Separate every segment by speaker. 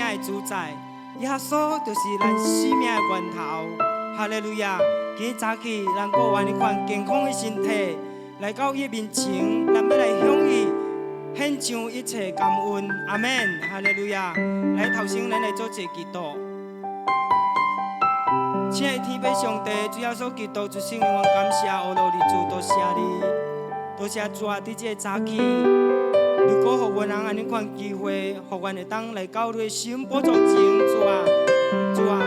Speaker 1: 命的主宰，耶稣就是咱生命的源头。哈利路亚！今日早起，咱过完一款健康的身体，来到伊面前，咱要来向伊献上一切感恩。阿门！哈利路亚！来，头先咱来做一个祈祷。亲爱的天父上帝，主要所祈祷就圣灵，我感谢阿罗的主，多谢你，多谢主啊！伫这个早起，如果互阮人安尼款机会，互阮会当来到你的心宝座前，主啊，主啊，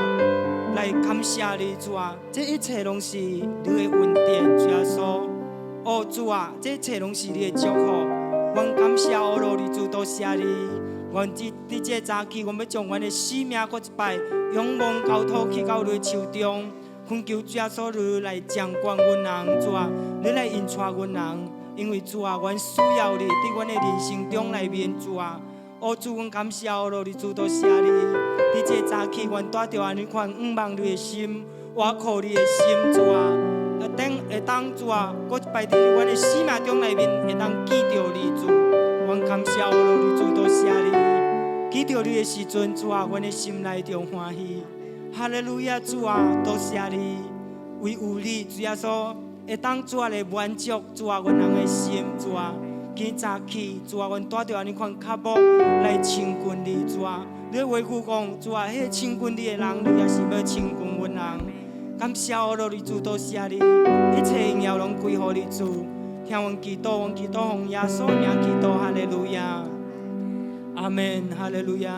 Speaker 1: 来感谢你，主啊！这一切拢是你的恩典，主耶稣。哦，主啊，这一切拢是你的祝福。阮感谢阿罗的主，多谢你。阮伫这个早起，阮要将阮的生命搁一摆仰望交托去到你的手中，恳求主耶稣你来掌管阮人，主啊，你来引带阮人，因为主啊，阮需要你伫阮的人生中内面，主啊，哦主，阮感谢阿罗的主，多谢你。伫这个早起，阮带着安尼款仰望你的心，倚靠你的心，主啊，会当主啊，搁一摆伫阮的生命中内面会当见到你，主。阮感谢阿罗的主，多谢你。见到你的时阵，主啊，阮的心内中欢喜。哈利路亚，主啊，多谢你，唯有你，主耶稣会当主啊来满足主啊阮人的心，主啊。今日早起，主啊，阮带着安尼款脚步来亲近你，主啊。你的话语讲，主啊，迄亲近你的人，你也是要亲近阮人。感谢阿罗的主，多谢你，一切荣耀拢归乎你主。听阮祈祷，阮祈祷奉耶稣名祈祷，哈利路亚，阿门，哈利路亚，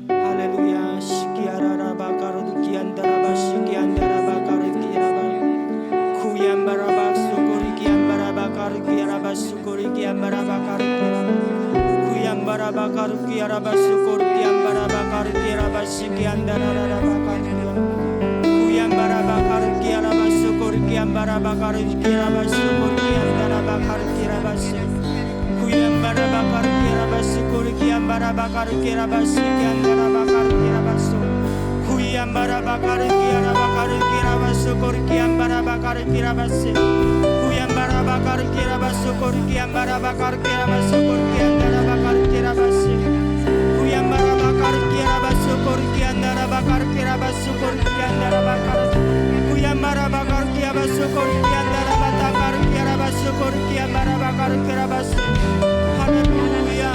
Speaker 1: 哈利路亚。西基阿拉拉巴卡罗迪基安达拉巴西基安达拉巴卡罗迪基拉巴，库亚巴拉巴苏古里基安巴拉巴卡罗基拉巴苏古里基安巴拉巴卡罗基拉巴，库亚巴拉巴卡罗基拉巴苏古里基安巴拉巴卡罗基拉巴西基安达拉拉巴卡罗基拉巴。Kiara basukuri kiambara bakar kiara basukuri kiambara bakar kiara basi kuyambara bakar kiara basukuri kiambara bakar kiara basi kiambara bakar kiara basu kuyambara bakar kiara basukuri kiambara bakar kiara basi kuyambara bakar kiara basukuri kiambara bakar kiara basukuri kiambara bakar kiara basi kuyambara bakar kiara basukuri kiambara bakar kiara basukuri kiambara bakar Kiambara bakar kiaba syukur kiandara batakar kiaba syukur kiambara bakar kiaba syukur. Haleluya.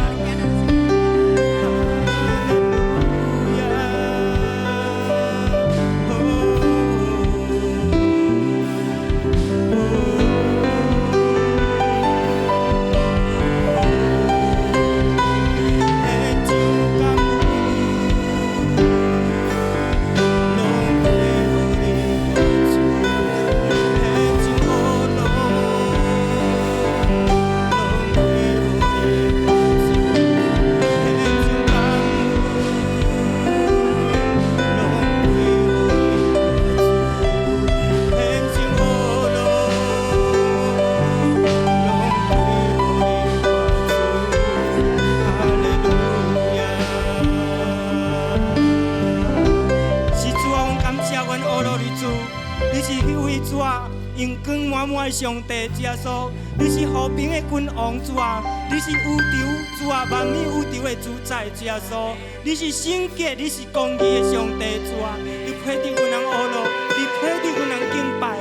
Speaker 1: 上帝主耶稣，你是和平的君王主啊，你是宇宙主啊，万物宇宙的主宰主耶稣，你是圣洁，你是公义的上帝主啊，你配得阮人阿罗，你配得阮人敬拜，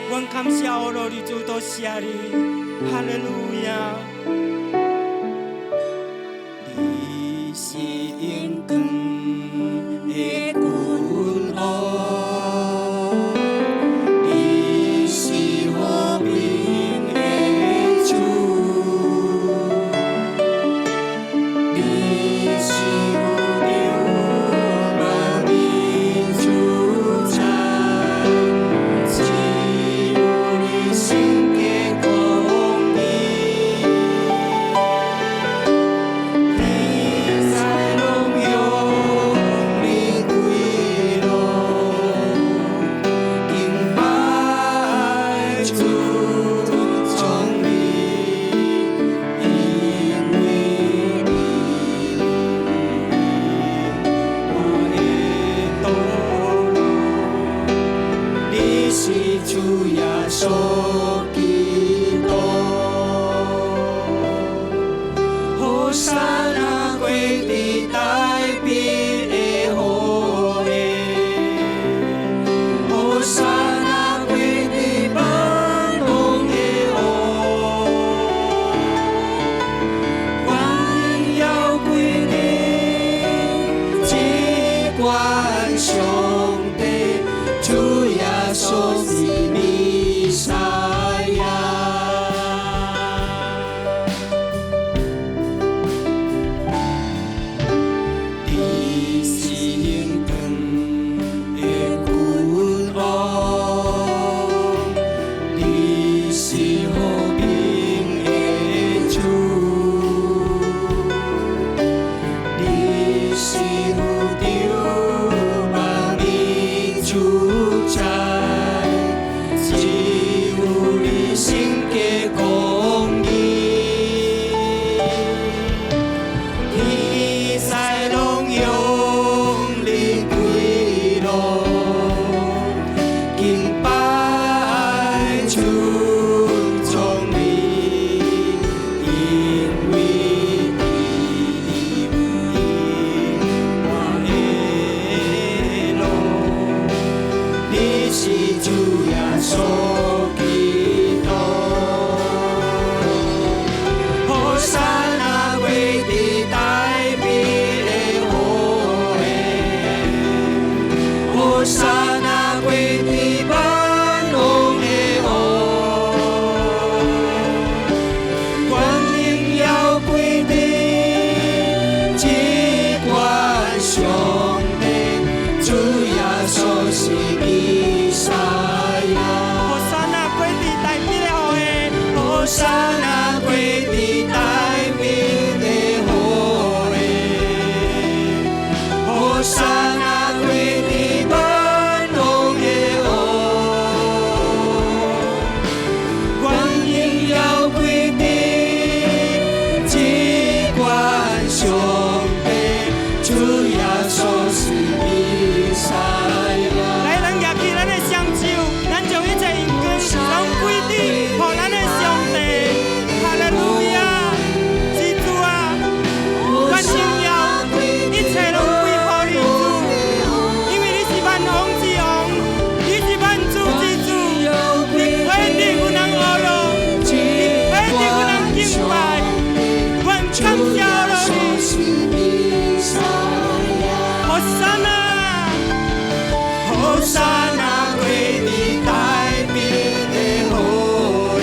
Speaker 1: 阮感谢阿罗的主，多谢你，哈利路亚。你是永光的君王。Hosana 归地代笔。
Speaker 2: 上帝，主耶稣是弥赛亚。你是永恒的君王，你是和平的主，你是有着万民主宰，只有你心的公义，天使拢用你归拢，敬拜尊重你，因为你有永远的路，你是主耶稣基督。好山啊，归伫台北的好的，好山啊，归伫万王的王，愿荣耀归你，只管上帝，主耶稣是弥赛亚。
Speaker 1: 好山啊，归伫台北的好的，
Speaker 2: 好山啊，归伫台北的好的，好山啊，归伫万王的王，愿荣耀归你，只管上帝，主耶稣是弥赛亚。
Speaker 1: 来，咱举起咱的双手，咱将一切荣光拢归你，互咱的上帝。哈利路亚，是主啊，愿荣耀一切拢归乎你主，因为你是万王之王，你是万主之主，你配得有人学咯，你配得有人敬拜，愿感谢咯你。好山啊！
Speaker 2: 好山啊，归伫台北的好的，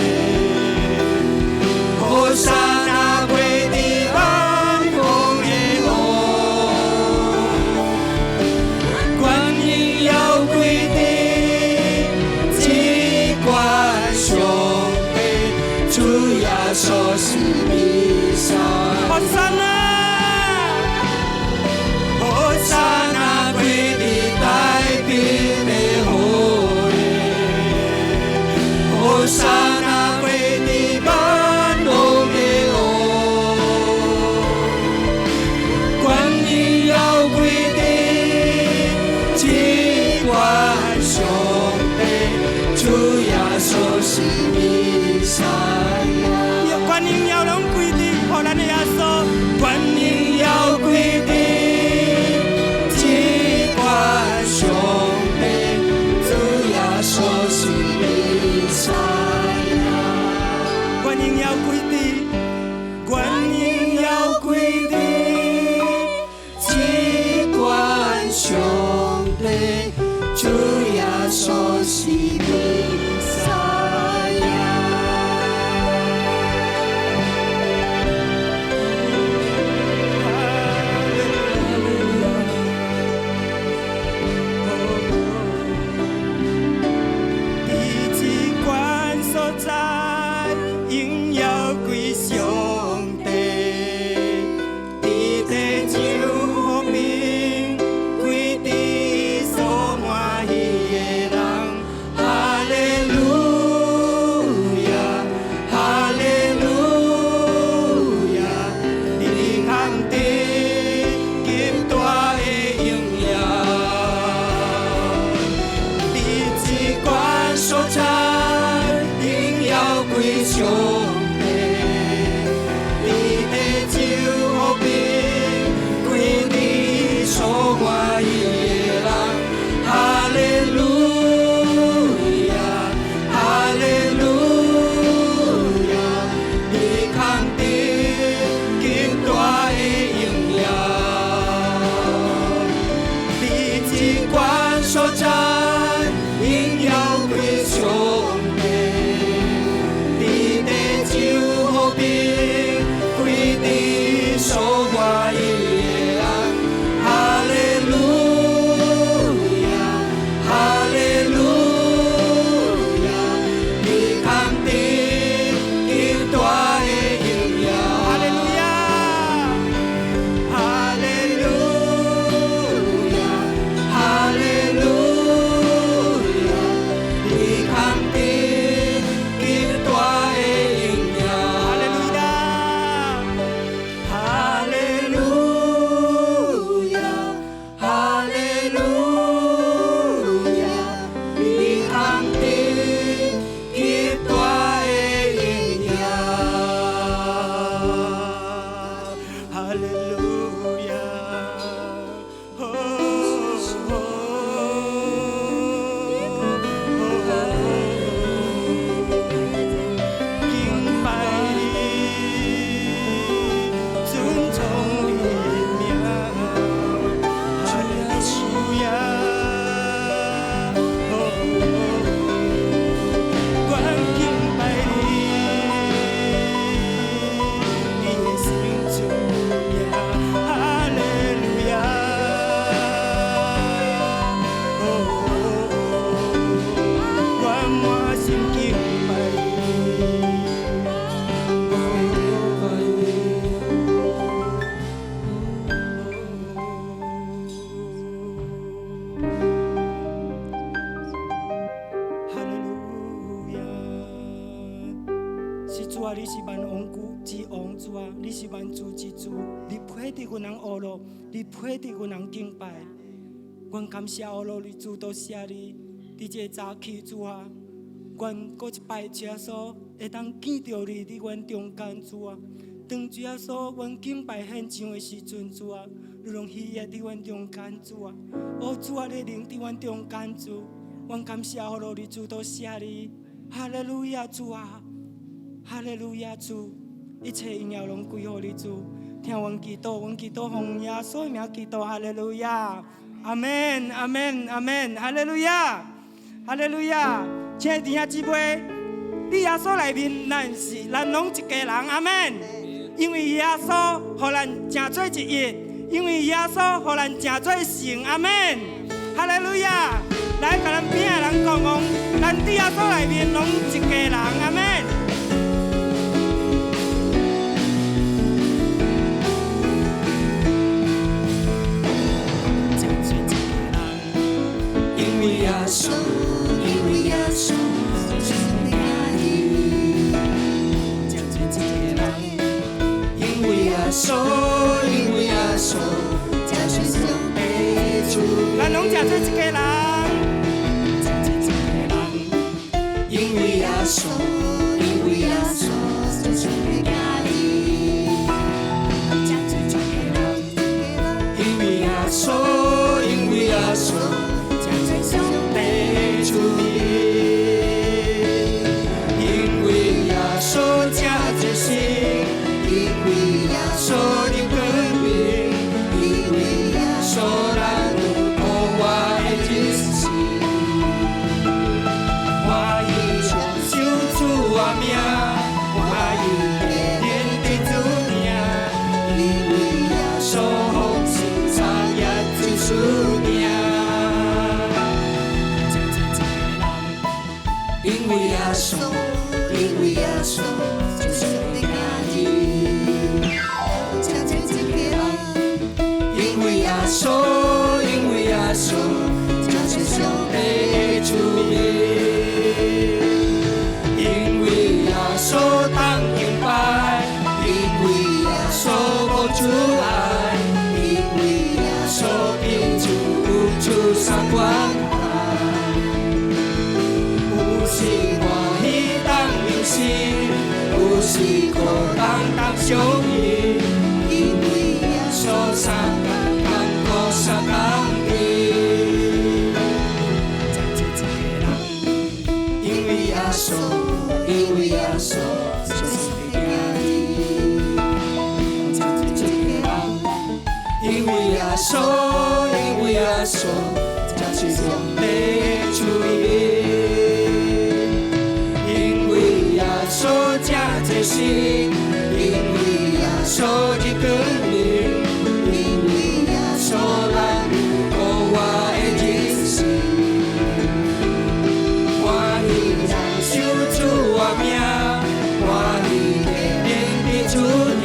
Speaker 2: 好山啊，归伫万王的王，愿荣耀归你，只管上帝，主耶稣是弥赛亚。
Speaker 1: 好山啊！
Speaker 2: 好山啊，归赞，荣耀归上帝。你的手和平，开伫所我意的安。哈利路亚，哈利路亚，你肯定极大的荣耀。
Speaker 1: 哈利路亚，
Speaker 2: 哈利路亚，哈利路亚，你肯定极大的荣耀。
Speaker 1: 哈利路亚，
Speaker 2: 哈利路亚，哈利路亚，你肯定极大的荣耀。
Speaker 1: 哈利路亚，敬拜你，尊崇你名，哈利路亚，我敬拜你，你的生主名，哈利路亚，我满心敬拜你。哈利路亚，是主啊，你是万王之王主啊，你是万主之主，你配得阮人学路，你配得阮人敬拜。阮感谢学路你主，多谢你，伫这个早起主啊，阮搁一摆主耶稣会当见到你伫阮中间主啊。当主耶稣阮敬拜献上的时阵主啊，你拢喜悦伫阮中间主啊。哦主啊，你灵伫阮中间主。阮感谢好罗你主，多谢你，哈利路亚主啊，哈利路亚主，一切荣耀拢归乎你主。听阮祈祷，阮祈祷奉耶稣的名祈祷，哈利路亚，阿门，阿门，阿门，哈利路亚，哈利路亚。亲爱的弟兄姊妹，伫耶稣内面，咱拢一家人，阿门。因为耶稣互咱成做一一，因为耶稣互咱成做成，阿门，哈利路亚。来，甲咱边的人讲讲，咱伫耶稣内面拢一家人，阿门。
Speaker 2: 因为耶稣，因为耶稣，真的爱你。因为耶稣，因为耶稣，真是爱主。
Speaker 1: 咱拢真做一家人。
Speaker 2: 因为耶稣，因为耶稣，真的爱你。因为耶稣，因为耶稣，真是爱主。因为耶稣真真心，因为耶稣的公平，因为耶稣咱有可我的真实。我已将救主我命，我已连的主名，因为耶稣奉献查验真属命。因为耶稣，因为耶稣，就是你爱你。因为耶稣，因为耶稣，就是上帝的主名。因为耶稣当敬拜，因为耶稣无主爱，因为耶稣并主主三关爱。有时欢喜当忧心，有时苦当相依，因为耶稣三工当顾三工地。因为耶稣，因为耶稣，就是你爱你。因为耶稣，因为耶稣。才是上帝的主意。因为耶稣这多心，因为耶稣的光明，因为耶稣来过我的人生，欢喜让守住我命，欢喜的面对主名，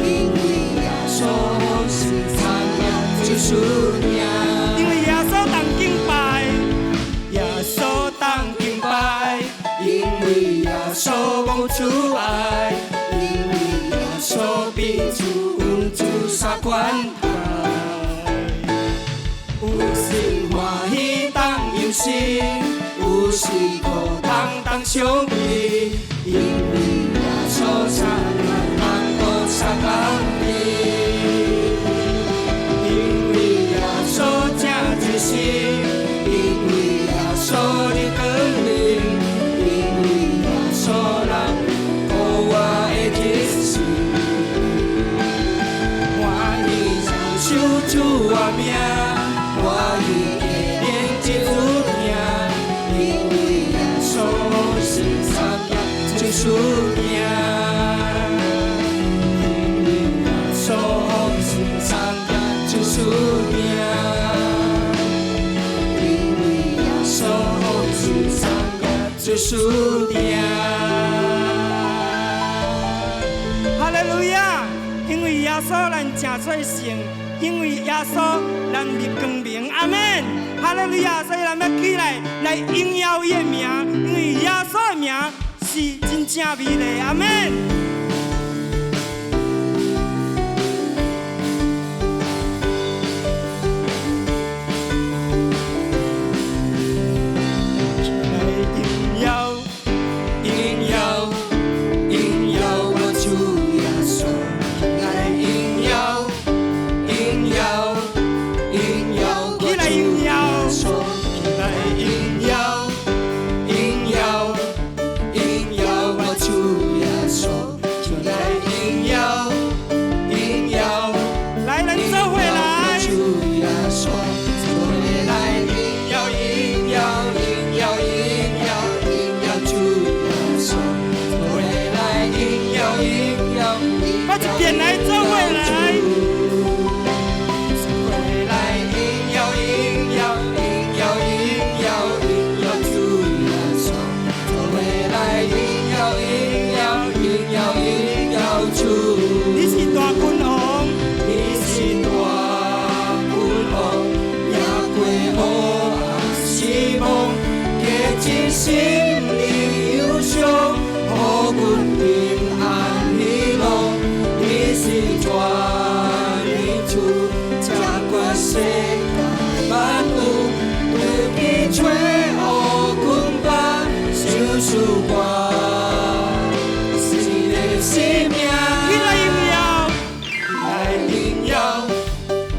Speaker 2: 因为耶稣是参命救赎命，
Speaker 1: 因为耶稣当敬拜，耶稣当敬拜，
Speaker 2: 因为耶稣无阻碍，因为耶稣比主恩主三关台，有时欢喜当忧心，有时苦当伤悲，因为耶稣三难过三难离，因为耶稣这多心，因为耶稣的光明，因为耶稣人过我的人生，欢喜让守住我命，欢喜的连接主名，因为耶稣是参命救赎命，因为耶稣是参命救赎命，因为耶稣是参命救赎命。
Speaker 1: 哈利路亚！因为耶稣咱正做成，因为耶稣咱入光明，阿门。哈利路亚！所以咱要起来荣耀伊的名，因为耶稣的名是真正美丽，阿门。
Speaker 2: 心里忧伤，予阮平安喜乐。你是全宇宙掌管世界万物，对你吹予阮吧，救赎我是个生命。
Speaker 1: 起来荣耀，
Speaker 2: 来荣耀，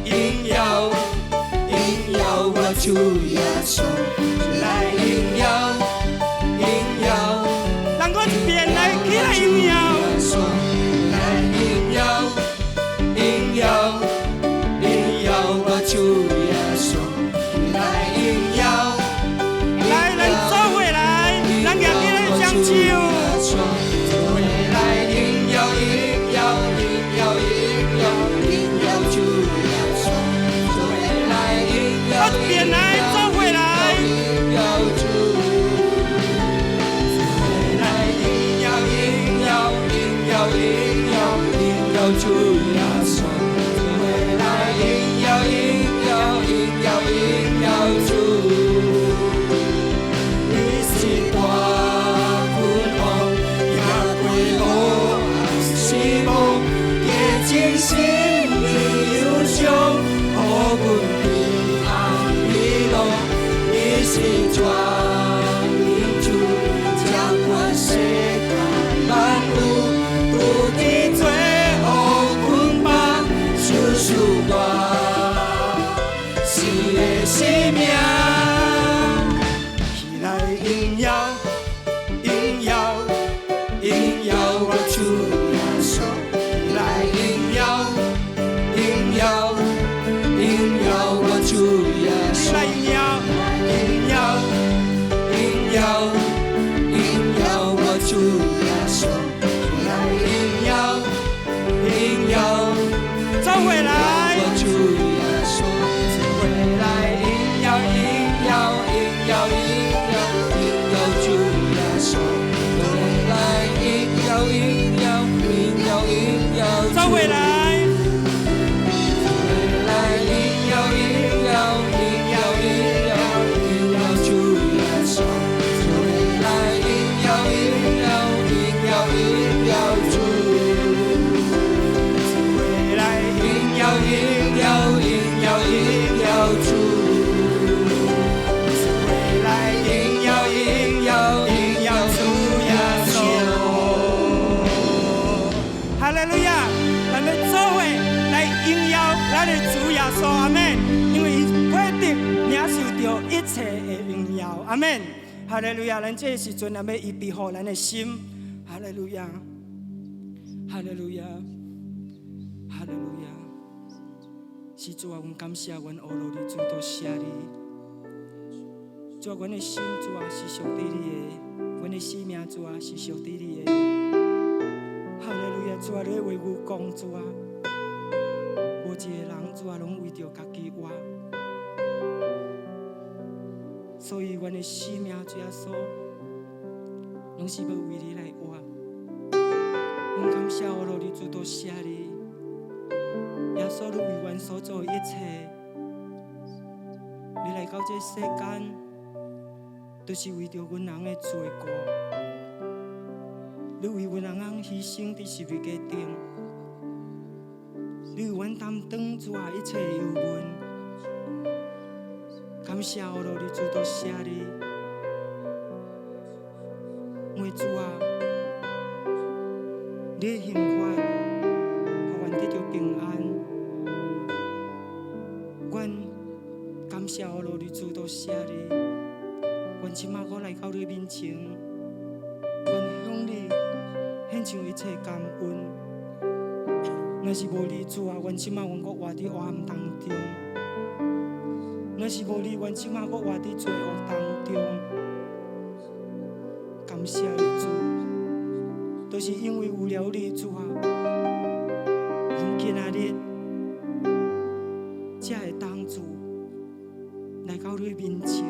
Speaker 2: 荣耀，荣耀我主耶稣，来荣耀。主耶稣，来荣耀，
Speaker 1: 来，咱做伙来，咱举起咱双手，
Speaker 2: 来荣耀，荣耀，荣耀，荣耀，荣耀主耶稣，来荣耀，
Speaker 1: 我变来做伙来，
Speaker 2: 荣耀主，来荣耀，荣耀，荣耀，荣耀，荣耀主耶稣，来荣耀，荣耀，荣耀主，你是大君王，也归我希望，洁净心里忧伤，予阮平安喜乐。你是全宇宙掌管世界万物，有你做予阮吧，救赎我。生命，起来荣耀，荣耀，荣耀我主耶稣，来荣耀，荣耀，荣耀我主耶稣。
Speaker 1: 稣，阿门。因为伊配得领受到一切的荣耀，阿门。哈利路亚！咱这个时阵，咱要预备好咱的心，哈利路亚，哈利路亚，哈利路亚。是主啊，阮感谢阮欧罗的主，多谢你。主啊，阮的心主啊是属于你的，阮的生命主啊是属于你的。哈利路亚！主啊，你为我讲主啊，无一个人主啊拢为着家己活。所以，阮的生命主耶稣，拢是要为你来活。阮感谢我罗的主，多谢你，耶稣，你为阮所做的一切，你来到这世间，都是为着阮人的罪过。你为阮人牺牲在十字架顶，你为阮担当主啊一切的忧闷。感谢我罗的主，多谢你，我主啊，你的刑罚，互阮得到平安。阮感谢我罗的主，多谢你，阮即马我来到你面前，阮向你献上一切感恩。若是无你主啊，阮即马阮搁活伫黑暗当中。若是无你，阮即马搁活伫罪恶当中。感谢你主，都是因为有了你主啊，阮今仔日才会当主来到你面前，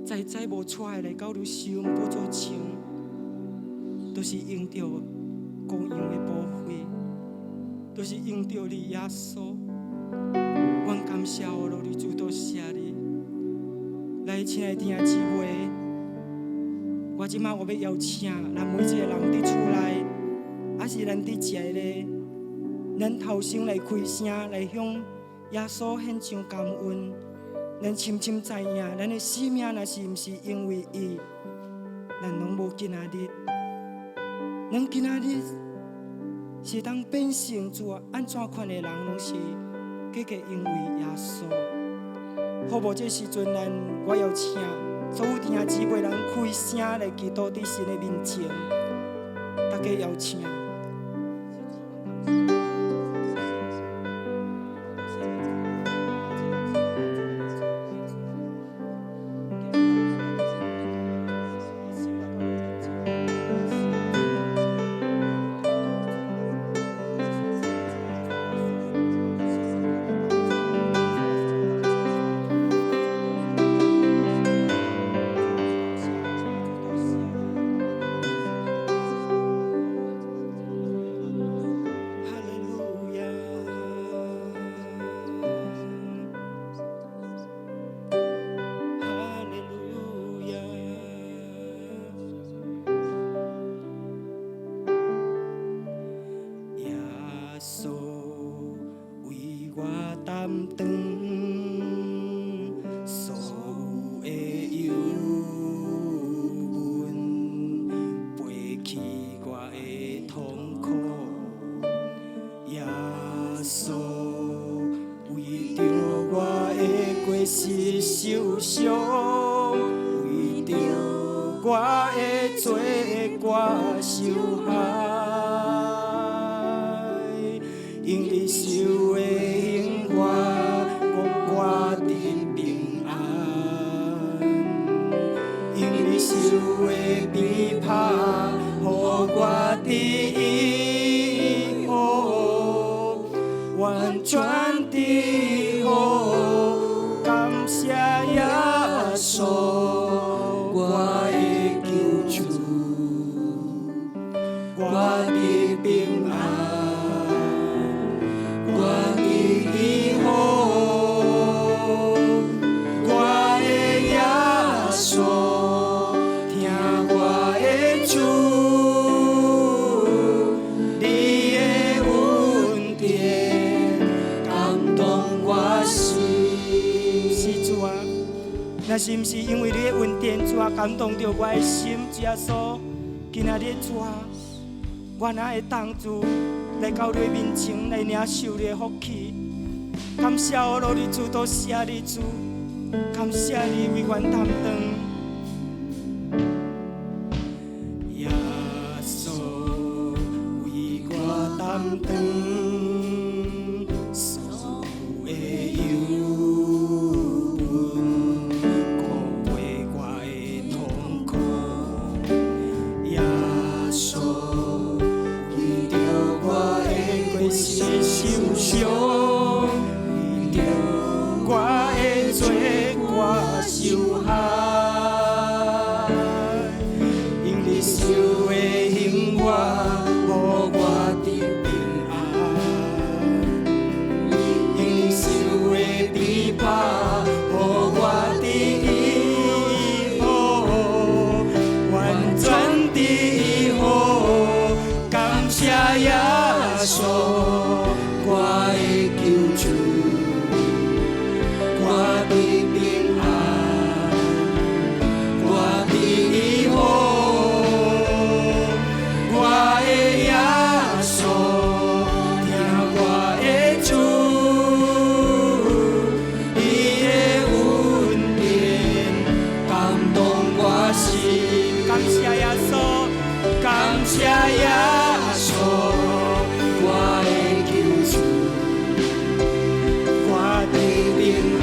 Speaker 1: 再无出来来到你手不做情，都是用着公用的保费，都是用着你耶稣。阮感谢我罗的主，多谢你。来，亲爱的弟兄姊妹，我即马我要邀请咱每一个人伫厝内，还是咱伫食咧，咱头先来开声来向耶稣献上感恩。咱深深知影，咱的生命若是毋是因为伊，咱拢无今仔日。咱今仔日是当变成主安怎款的人，拢是。结果因为耶稣，好无这时阵，我邀请所有弟兄姊妹人开声来祈祷伫神的面前，大家邀请。是受伤，为着我的罪我受害，因你受的刑罚，我得平安；因你受的逼迫，我得以后完全的好。感谢耶稣，我的救主，我的平安，我的以后，我的耶稣，听我的主，你的恩典感动我心。若是毋是因为你的恩典，主啊感动着我的心，主耶稣，今仔日主啊，我哪会当主来到你面前来领受你的福气？感谢我罗你主，多谢你主，感谢你为阮担当。耶稣为我担当所有的忧烦，顾陪我的痛苦。耶稣为着我的过失受伤。我的罪我受害，因你受的刑罚，予我得平安；因你受的逼迫，予我得医好，完全的医好。感谢耶稣，我的救主。我的平安，我的医好，我的耶稣，听我的主，你的恩典感动我心。感谢耶稣，感谢耶稣，我的救主，我的平安。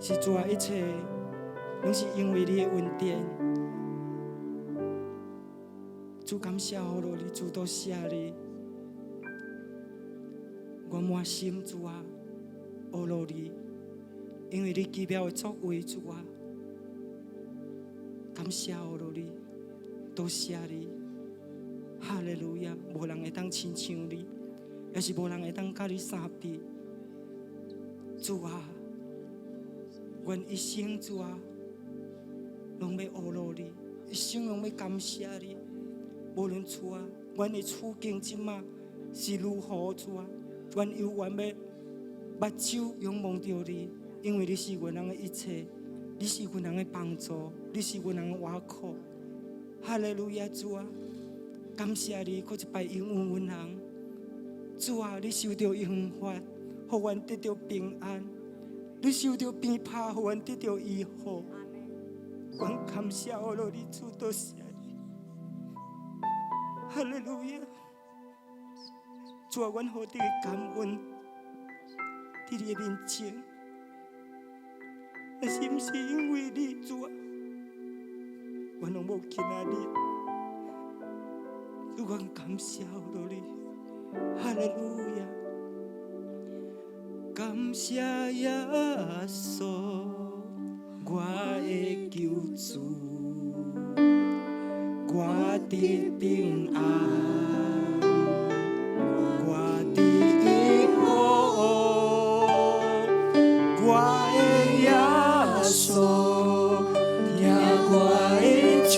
Speaker 1: 是主啊，一切拢是因为你的恩典。主感谢我罗你，主多谢你。我满心主啊，我罗你，因为你奇妙的作为，主啊，感谢我罗你，多谢你。哈利路亚！无人会当亲像你，也是无人会当甲你相比。主啊！阮一生主啊，拢要学罗你，一生拢要感谢你。无论主啊，阮的处境即马是如何主啊，阮犹原要目睭仰望着你，因为你是阮人的一切，你是阮人的帮助，你是阮人的倚靠。哈利路亚主啊，感谢你，搁一摆应允阮人。主啊，你受到刑罚，互阮得到平安。你受到鞭挞，互阮得到医好。阮感谢我罗你主，多谢你。哈利路亚！主啊，阮何等的感恩，在你的面前，若是毋是因为你主啊，阮拢无今仔日。主，阮感谢我罗你，哈利路亚！感谢耶稣，我的救主，我的平安，我的依靠，我的耶稣，听我的主，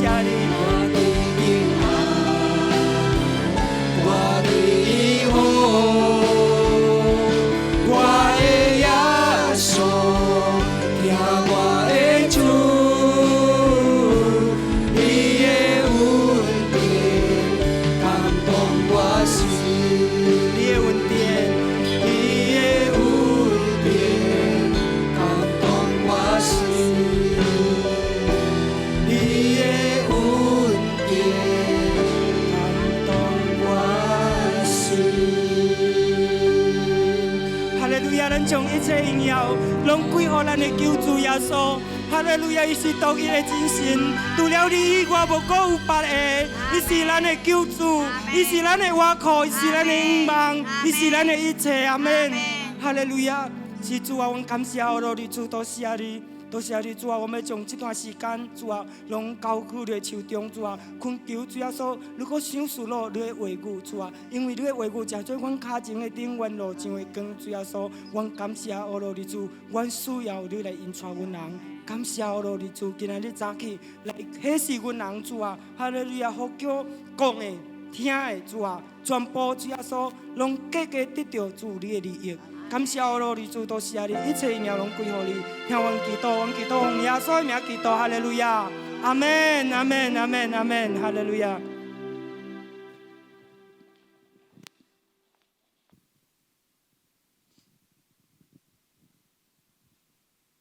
Speaker 1: 你。
Speaker 2: 我的平安，我的好，我的耶稣，听我的主，你的恩典感动我心，
Speaker 1: 你的恩典，
Speaker 2: 你的恩典感动我心，你的恩典感动我心。
Speaker 1: 哈利路亚！咱将一切荣耀拢归予咱的救主耶稣。哈利路亚！伊是独一的真神，除了你以外，无搁有别个。伊是咱的救主，伊是咱的倚靠，伊是咱的仰望，伊是咱的一切。阿门。哈利路亚！是主啊，阮感谢我你主，多谢你。多谢你主啊，我们将这段时间主啊，拢交付在手中主啊，恳求主耶稣，如果想述了你的话语主啊，因为你的话语正做阮脚前的灯，阮路上的光主耶稣，阮感谢我你主，阮需要你来引带阮人，感谢我你主，今日早起来启示阮人主啊，哈利路亚，好叫讲的、听的主啊，全部主耶稣，拢各个得到主你的利益。感谢我你主，多谢你，一切荣耀拢归乎你。听阮祈祷，阮祈祷奉耶稣的名祈祷，哈利路亚，阿门，阿门，阿门，阿门，哈利路亚。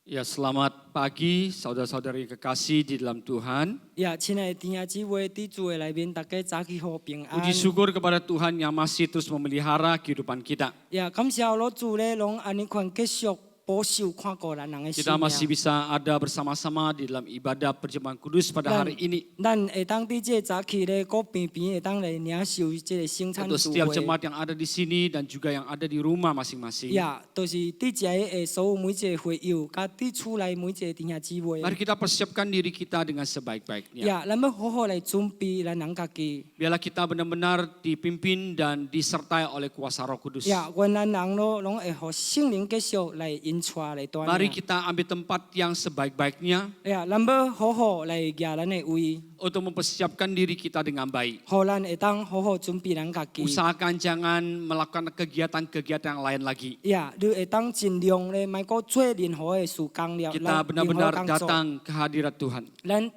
Speaker 3: Ya, selamat pagi saudara-saudari kekasih di dalam Tuhan.
Speaker 1: 呀，亲爱的弟兄姊妹，伫主的内面，大家早起好平安。
Speaker 3: Puji syukur kepada Tuhan yang masih terus memelihara kehidupan kita.
Speaker 1: 呀，感谢我主咧，拢安尼款继续保守看顾咱人的生
Speaker 3: Kita
Speaker 1: 命。
Speaker 3: masih bisa ada bersama-sama di dalam ibadah perjamuan kudus pada hari ini.
Speaker 1: 咱会当伫这早起咧，个平平会当来领受这个生产
Speaker 3: Untuk
Speaker 1: 聚
Speaker 3: setiap
Speaker 1: 会。
Speaker 3: jemaat yang ada di sini dan juga yang ada di rumah masing-masing.
Speaker 1: 呀，就是伫遮的所有每一个会友，甲伫厝内每一个弟兄姊妹。
Speaker 3: Mari kita persiapkan diri kita dengan sebaik-baiknya.
Speaker 1: 呀，咱要好好来准备咱人家己。
Speaker 3: Biarlah kita benar-benar dipimpin dan disertai oleh kuasa Roh Kudus.
Speaker 1: 呀，愿咱人拢会互圣灵继续来引带来带领。
Speaker 3: Mari kita ambil tempat yang sebaik-baiknya
Speaker 1: 呀，咱要好好来举咱的位，
Speaker 3: untuk mempersiapkan diri kita dengan baik.
Speaker 1: 互咱会当好好准备咱家己。
Speaker 3: Usahakan jangan melakukan kegiatan-kegiatan yang lain lagi.
Speaker 1: 呀，你会当尽量咧，莫搁做任何的事工了，
Speaker 3: Kita
Speaker 1: 任何
Speaker 3: benar-benar
Speaker 1: 工作。
Speaker 3: datang ke hadirat Tuhan
Speaker 1: 咱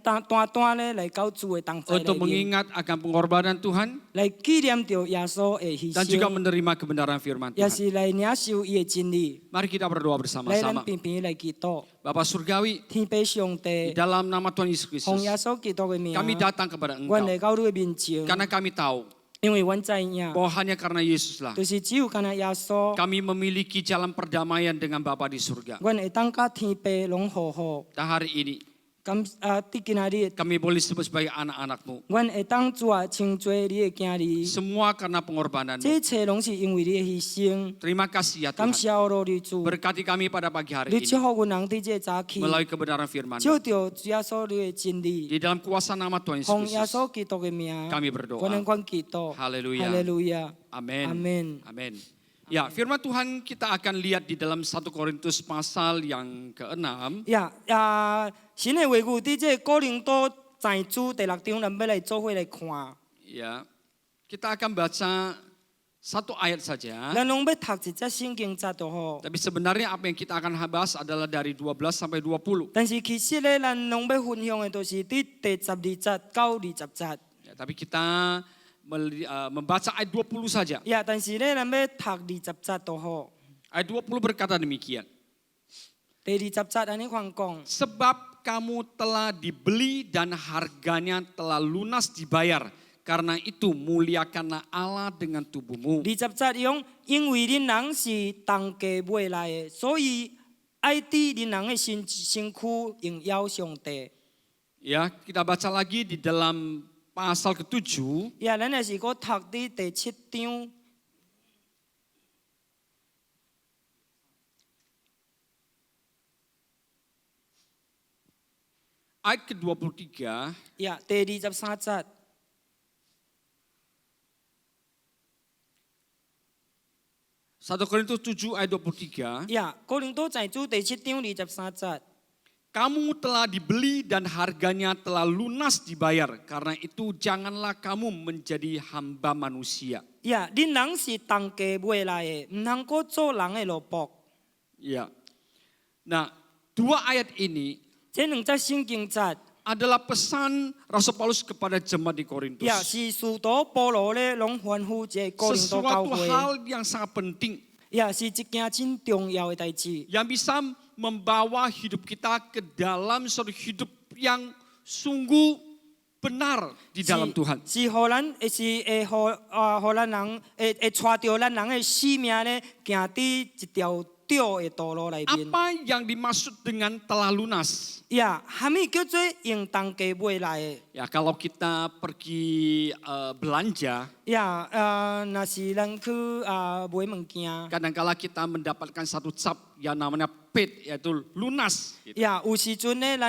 Speaker 1: 单咧来到主的同在
Speaker 3: untuk
Speaker 1: 里面，
Speaker 3: mengingat akan pengorbanan Tuhan
Speaker 1: 来纪念着耶稣的牺
Speaker 3: dan juga
Speaker 1: 牲，
Speaker 3: menerima kebenaran firman
Speaker 1: 也
Speaker 3: Tuhan.
Speaker 1: 是来领受伊的真理。
Speaker 3: Mari kita berdoa
Speaker 1: 来，咱
Speaker 3: bersama-sama.
Speaker 1: 平平来祈祷，
Speaker 3: Bapa Surgawi,
Speaker 1: 天父上
Speaker 3: di
Speaker 1: 帝，
Speaker 3: dalam nama Tuhan Yesus
Speaker 1: 奉耶
Speaker 3: Kristus,
Speaker 1: 稣基督的名，
Speaker 3: kami datang kepada
Speaker 1: 阮
Speaker 3: Engkau
Speaker 1: 来到你的面前，
Speaker 3: karena kami tahu
Speaker 1: 因为阮知影，
Speaker 3: bahwa hanya karena Yesuslah
Speaker 1: 就是只有干那耶稣，
Speaker 3: kami memiliki jalan perdamaian dengan Bapa di surga.
Speaker 1: 阮会当甲天父拢好好。
Speaker 3: Dan hari ini
Speaker 1: 咁伫今仔日，
Speaker 3: kami boleh disebut sebagai anak-anak-Mu.
Speaker 1: 阮会当主啊称做你的囝儿，
Speaker 3: Semua karena pengorbanan-Mu.
Speaker 1: 这一切拢是因为你的牺牲。
Speaker 3: Terima kasih ya
Speaker 1: 感
Speaker 3: Tuhan.
Speaker 1: 谢我你主，
Speaker 3: Berkati kami pada pagi hari
Speaker 1: 你
Speaker 3: ini
Speaker 1: 祝福阮人伫这早起，
Speaker 3: melalui kebenaran firman-Mu.
Speaker 1: 照着主耶稣你的真理，
Speaker 3: Di dalam kuasa nama Tuhan
Speaker 1: 奉
Speaker 3: Yesus
Speaker 1: 耶
Speaker 3: Kristus,
Speaker 1: 稣基督的名，
Speaker 3: kami
Speaker 1: 阮
Speaker 3: berdoa.
Speaker 1: 能款祈祷。
Speaker 3: Haleluya.
Speaker 1: 哈利路亚，
Speaker 3: Amin.
Speaker 1: 阿门。
Speaker 3: Amin. Ya, firman Tuhan kita akan lihat di dalam 1 Korintus pasal yang ke-6.
Speaker 1: 呀神的话语伫这哥林多前书第6章，咱要来做伙来看。
Speaker 3: Ya, kita akan baca satu ayat saja.
Speaker 1: 咱拢要读一节圣经节就好。
Speaker 3: Tapi sebenarnya apa yang kita akan bahas adalah dari 12 sampai 20.
Speaker 1: 但是其实咧，咱拢要分享的，就是伫第12节到20节。
Speaker 3: Ya, tapi kita membaca ayat 20 saja.
Speaker 1: 呀，但是咧，咱要读20节就好。
Speaker 3: Ayat 20 berkata demikian.
Speaker 1: 第20节安尼款讲。
Speaker 3: Sebab kamu telah dibeli dan harganya telah lunas dibayar. Karena itu muliakanlah Allah dengan tubuhmu.
Speaker 1: 20节用，因为恁人是同价买来的，所以爱伫恁人的身躯荣耀上帝。
Speaker 3: Ya, kita baca lagi di dalam pasal ke-7.
Speaker 1: 呀，咱也是搁读伫第7章。
Speaker 3: Ayat ke-23.
Speaker 1: 呀，第23节。
Speaker 3: 1 Korintus 7 ayat 23.
Speaker 1: 呀，哥林多前书第7章23节。
Speaker 3: Kamu telah dibeli dan harganya telah lunas dibayar. Karena itu janganlah kamu menjadi hamba manusia.
Speaker 1: 恁人是当价买来的，唔通过做人的奴仆。
Speaker 3: Ya. Nah, dua ayat ini
Speaker 1: 这两则圣经节，
Speaker 3: adalah pesan Rasul Paulus kepada jemaat di Korintus.
Speaker 1: 是使徒保罗咧，拢吩咐这哥林多教
Speaker 3: Sesuatu
Speaker 1: 会，
Speaker 3: hal yang sangat penting
Speaker 1: 是一件真重要的代志。
Speaker 3: yang bisa membawa hidup kita ke dalam suatu hidup yang sungguh benar di dalam Tuhan.
Speaker 1: 是互咱，互咱人，会带着咱人的生命咧，行伫一条对的道路内面。
Speaker 3: Apa yang dimaksud dengan telah lunas?
Speaker 1: 虾米叫做用当价买来的？
Speaker 3: Ya, kalau kita pergi belanja,
Speaker 1: 若是咱去买物件，
Speaker 3: kadangkala kita mendapatkan satu cap yang namanya paid, yaitu lunas.
Speaker 1: 有时阵咧，咱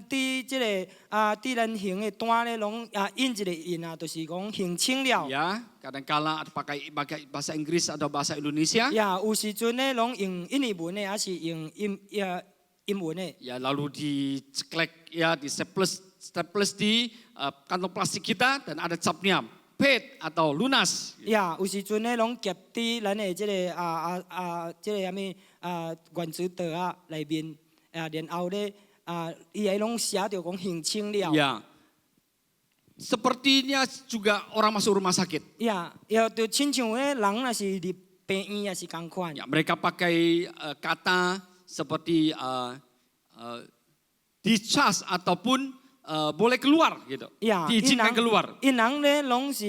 Speaker 1: 伫即个伫咱行的单咧，拢印一个印就是讲行清了。
Speaker 3: Ya, kadangkala pakai bahasa Inggris atau bahasa Indonesia.
Speaker 1: 有时阵咧，拢用印尼文的，还是用英文的。
Speaker 3: Ya, lalu diceklek, ya, di staples di kantong plastik kita dan ada capnya paid atau lunas.
Speaker 1: 有时阵咧，拢夹伫咱的即个即个原子袋内面，然后咧伊个拢写着讲行清了。
Speaker 3: Ya, sepertinya juga orang masuk rumah sakit.
Speaker 1: 就亲像咧人若是入病院也是共款。
Speaker 3: Ya, mereka pakai kata seperti discharge ataupun boleh keluar gitu. Diizinkan keluar.
Speaker 1: 因人咧拢是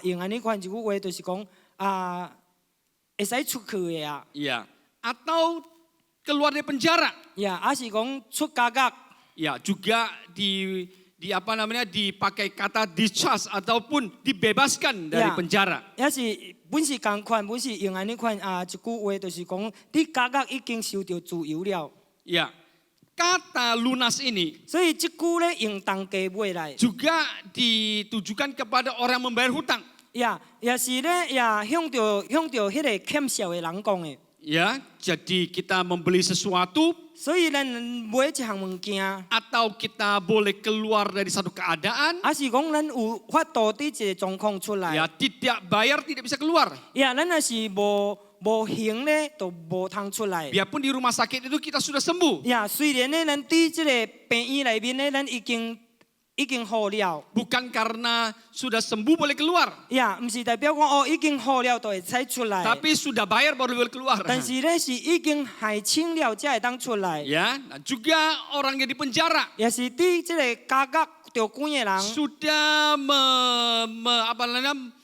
Speaker 1: 用安尼款一句话，就是讲会使出去的啊。
Speaker 3: Ya, atau keluar dari penjara.
Speaker 1: 还是讲出监狱。
Speaker 3: Ya, juga dipakai kata discharge ataupun dibebaskan dari penjara.
Speaker 1: 也是本是共款，本是用安尼款一句话，就是讲你监狱已经受到自由了。
Speaker 3: Ya, kata lunas ini
Speaker 1: 所以这句咧用当价买来。
Speaker 3: juga ditujukan kepada orang yang membayar hutang.
Speaker 1: 也是咧向着迄个欠债的人讲的。
Speaker 3: Ya, jadi kita membeli sesuatu
Speaker 1: 所以咱买一项物件，
Speaker 3: atau kita boleh keluar dari satu keadaan.
Speaker 1: 还是讲咱有法度伫一个状况出来。
Speaker 3: Ya, tidak bayar tidak bisa keluar.
Speaker 1: 咱若是无行咧，就无通出来。
Speaker 3: Biarpun di rumah sakit itu kita sudah sembuh.
Speaker 1: 虽然咧，咱伫即个病院内面咧，咱已经好了。
Speaker 3: Bukan karena sudah sembuh boleh keluar.
Speaker 1: 唔是代表讲已经好了就会使出来。
Speaker 3: Tapi sudah bayar baru boleh keluar.
Speaker 1: 但是咧是已经害清了才会当出来。
Speaker 3: Ya, nah juga orang yang di penjara
Speaker 1: 也是伫即个监狱着关的人，
Speaker 3: sudah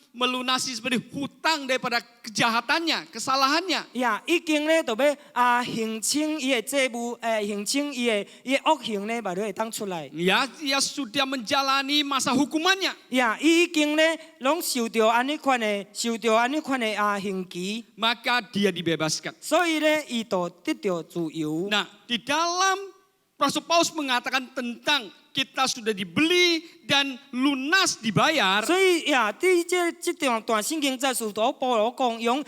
Speaker 3: melunasi seperti hutang daripada kejahatannya, kesalahannya.
Speaker 1: 已经咧就要行清伊的债务，行清伊的恶行咧，嘛就会当出来。
Speaker 3: Ya, dia sudah menjalani masa hukumannya.
Speaker 1: 伊已经咧拢受着安尼款的刑期，
Speaker 3: Maka dia dibebaskan.
Speaker 1: 所以咧伊就得到自由。
Speaker 3: Nah, di dalam Rasul Paulus mengatakan tentang kita sudah dibeli dan lunas dibayar.
Speaker 1: 所以伫这段圣经在使徒保罗讲，用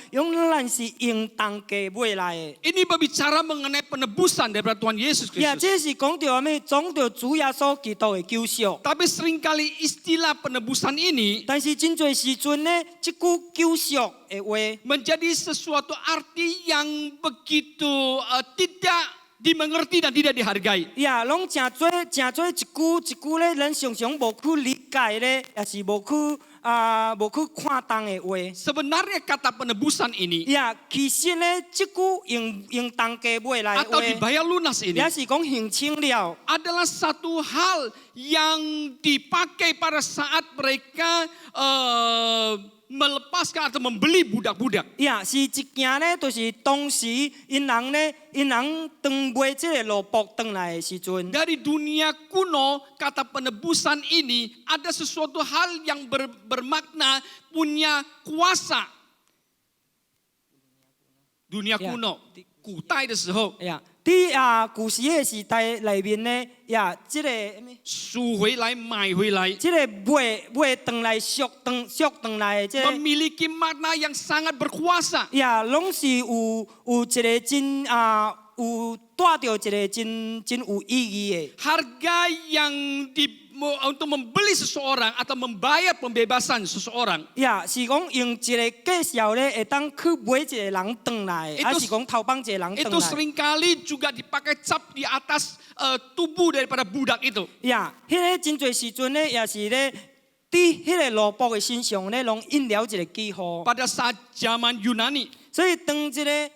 Speaker 1: 咱是用当价买来的。
Speaker 3: Ini berbicara mengenai penebusan daripada Tuhan Yesus Kristus.
Speaker 1: 这是讲到讲到主耶稣基督的救赎。
Speaker 3: Tapi seringkali istilah penebusan ini
Speaker 1: 但是真侪时阵呢，这句救赎的话，
Speaker 3: menjadi sesuatu arti yang begitu tidak dimengerti dan tidak dihargai.
Speaker 1: 拢真做一句咧，咱常常无去理解咧，也是无去看重的话。
Speaker 3: Sebenarnya kata penebusan ini
Speaker 1: 其实咧，这句用当价买来的
Speaker 3: atau
Speaker 1: 话，
Speaker 3: dibayar lunas ini
Speaker 1: 也是讲行清了。
Speaker 3: adalah satu hal yang dipakai pada saat mereka melepaskan atau membeli budak-budak.
Speaker 1: 是一件咧，就是当时因人当买这个奴仆回来的时阵。
Speaker 3: Dari dunia kuno, kata penebusan ini ada sesuatu hal yang bermakna punya kuasa. Dunia kuno, 古代的时候，
Speaker 1: 伫古时的时代内面呢，这个
Speaker 3: 赎回来买回来，
Speaker 1: 这个买回来赎回来的这个。
Speaker 3: memiliki makna yang sangat berkuasa.
Speaker 1: 拢是有一个真有带着一个真有意义的。
Speaker 3: Harga yang untuk membeli seseorang atau membayar pembebasan seseorang
Speaker 1: 呀，是讲用一个介绍咧，会当去买一个人转来，
Speaker 3: Itu-
Speaker 1: 还是讲偷帮一个人
Speaker 3: itu
Speaker 1: 转来？
Speaker 3: seringkali juga dipakai cap di atas tubuh daripada budak itu.
Speaker 1: 呀，迄个真侪时阵咧，也是咧，伫迄个罗卜的身上咧，拢印了一个记号。
Speaker 3: Pada saat zaman Yunani,
Speaker 1: 所以当一个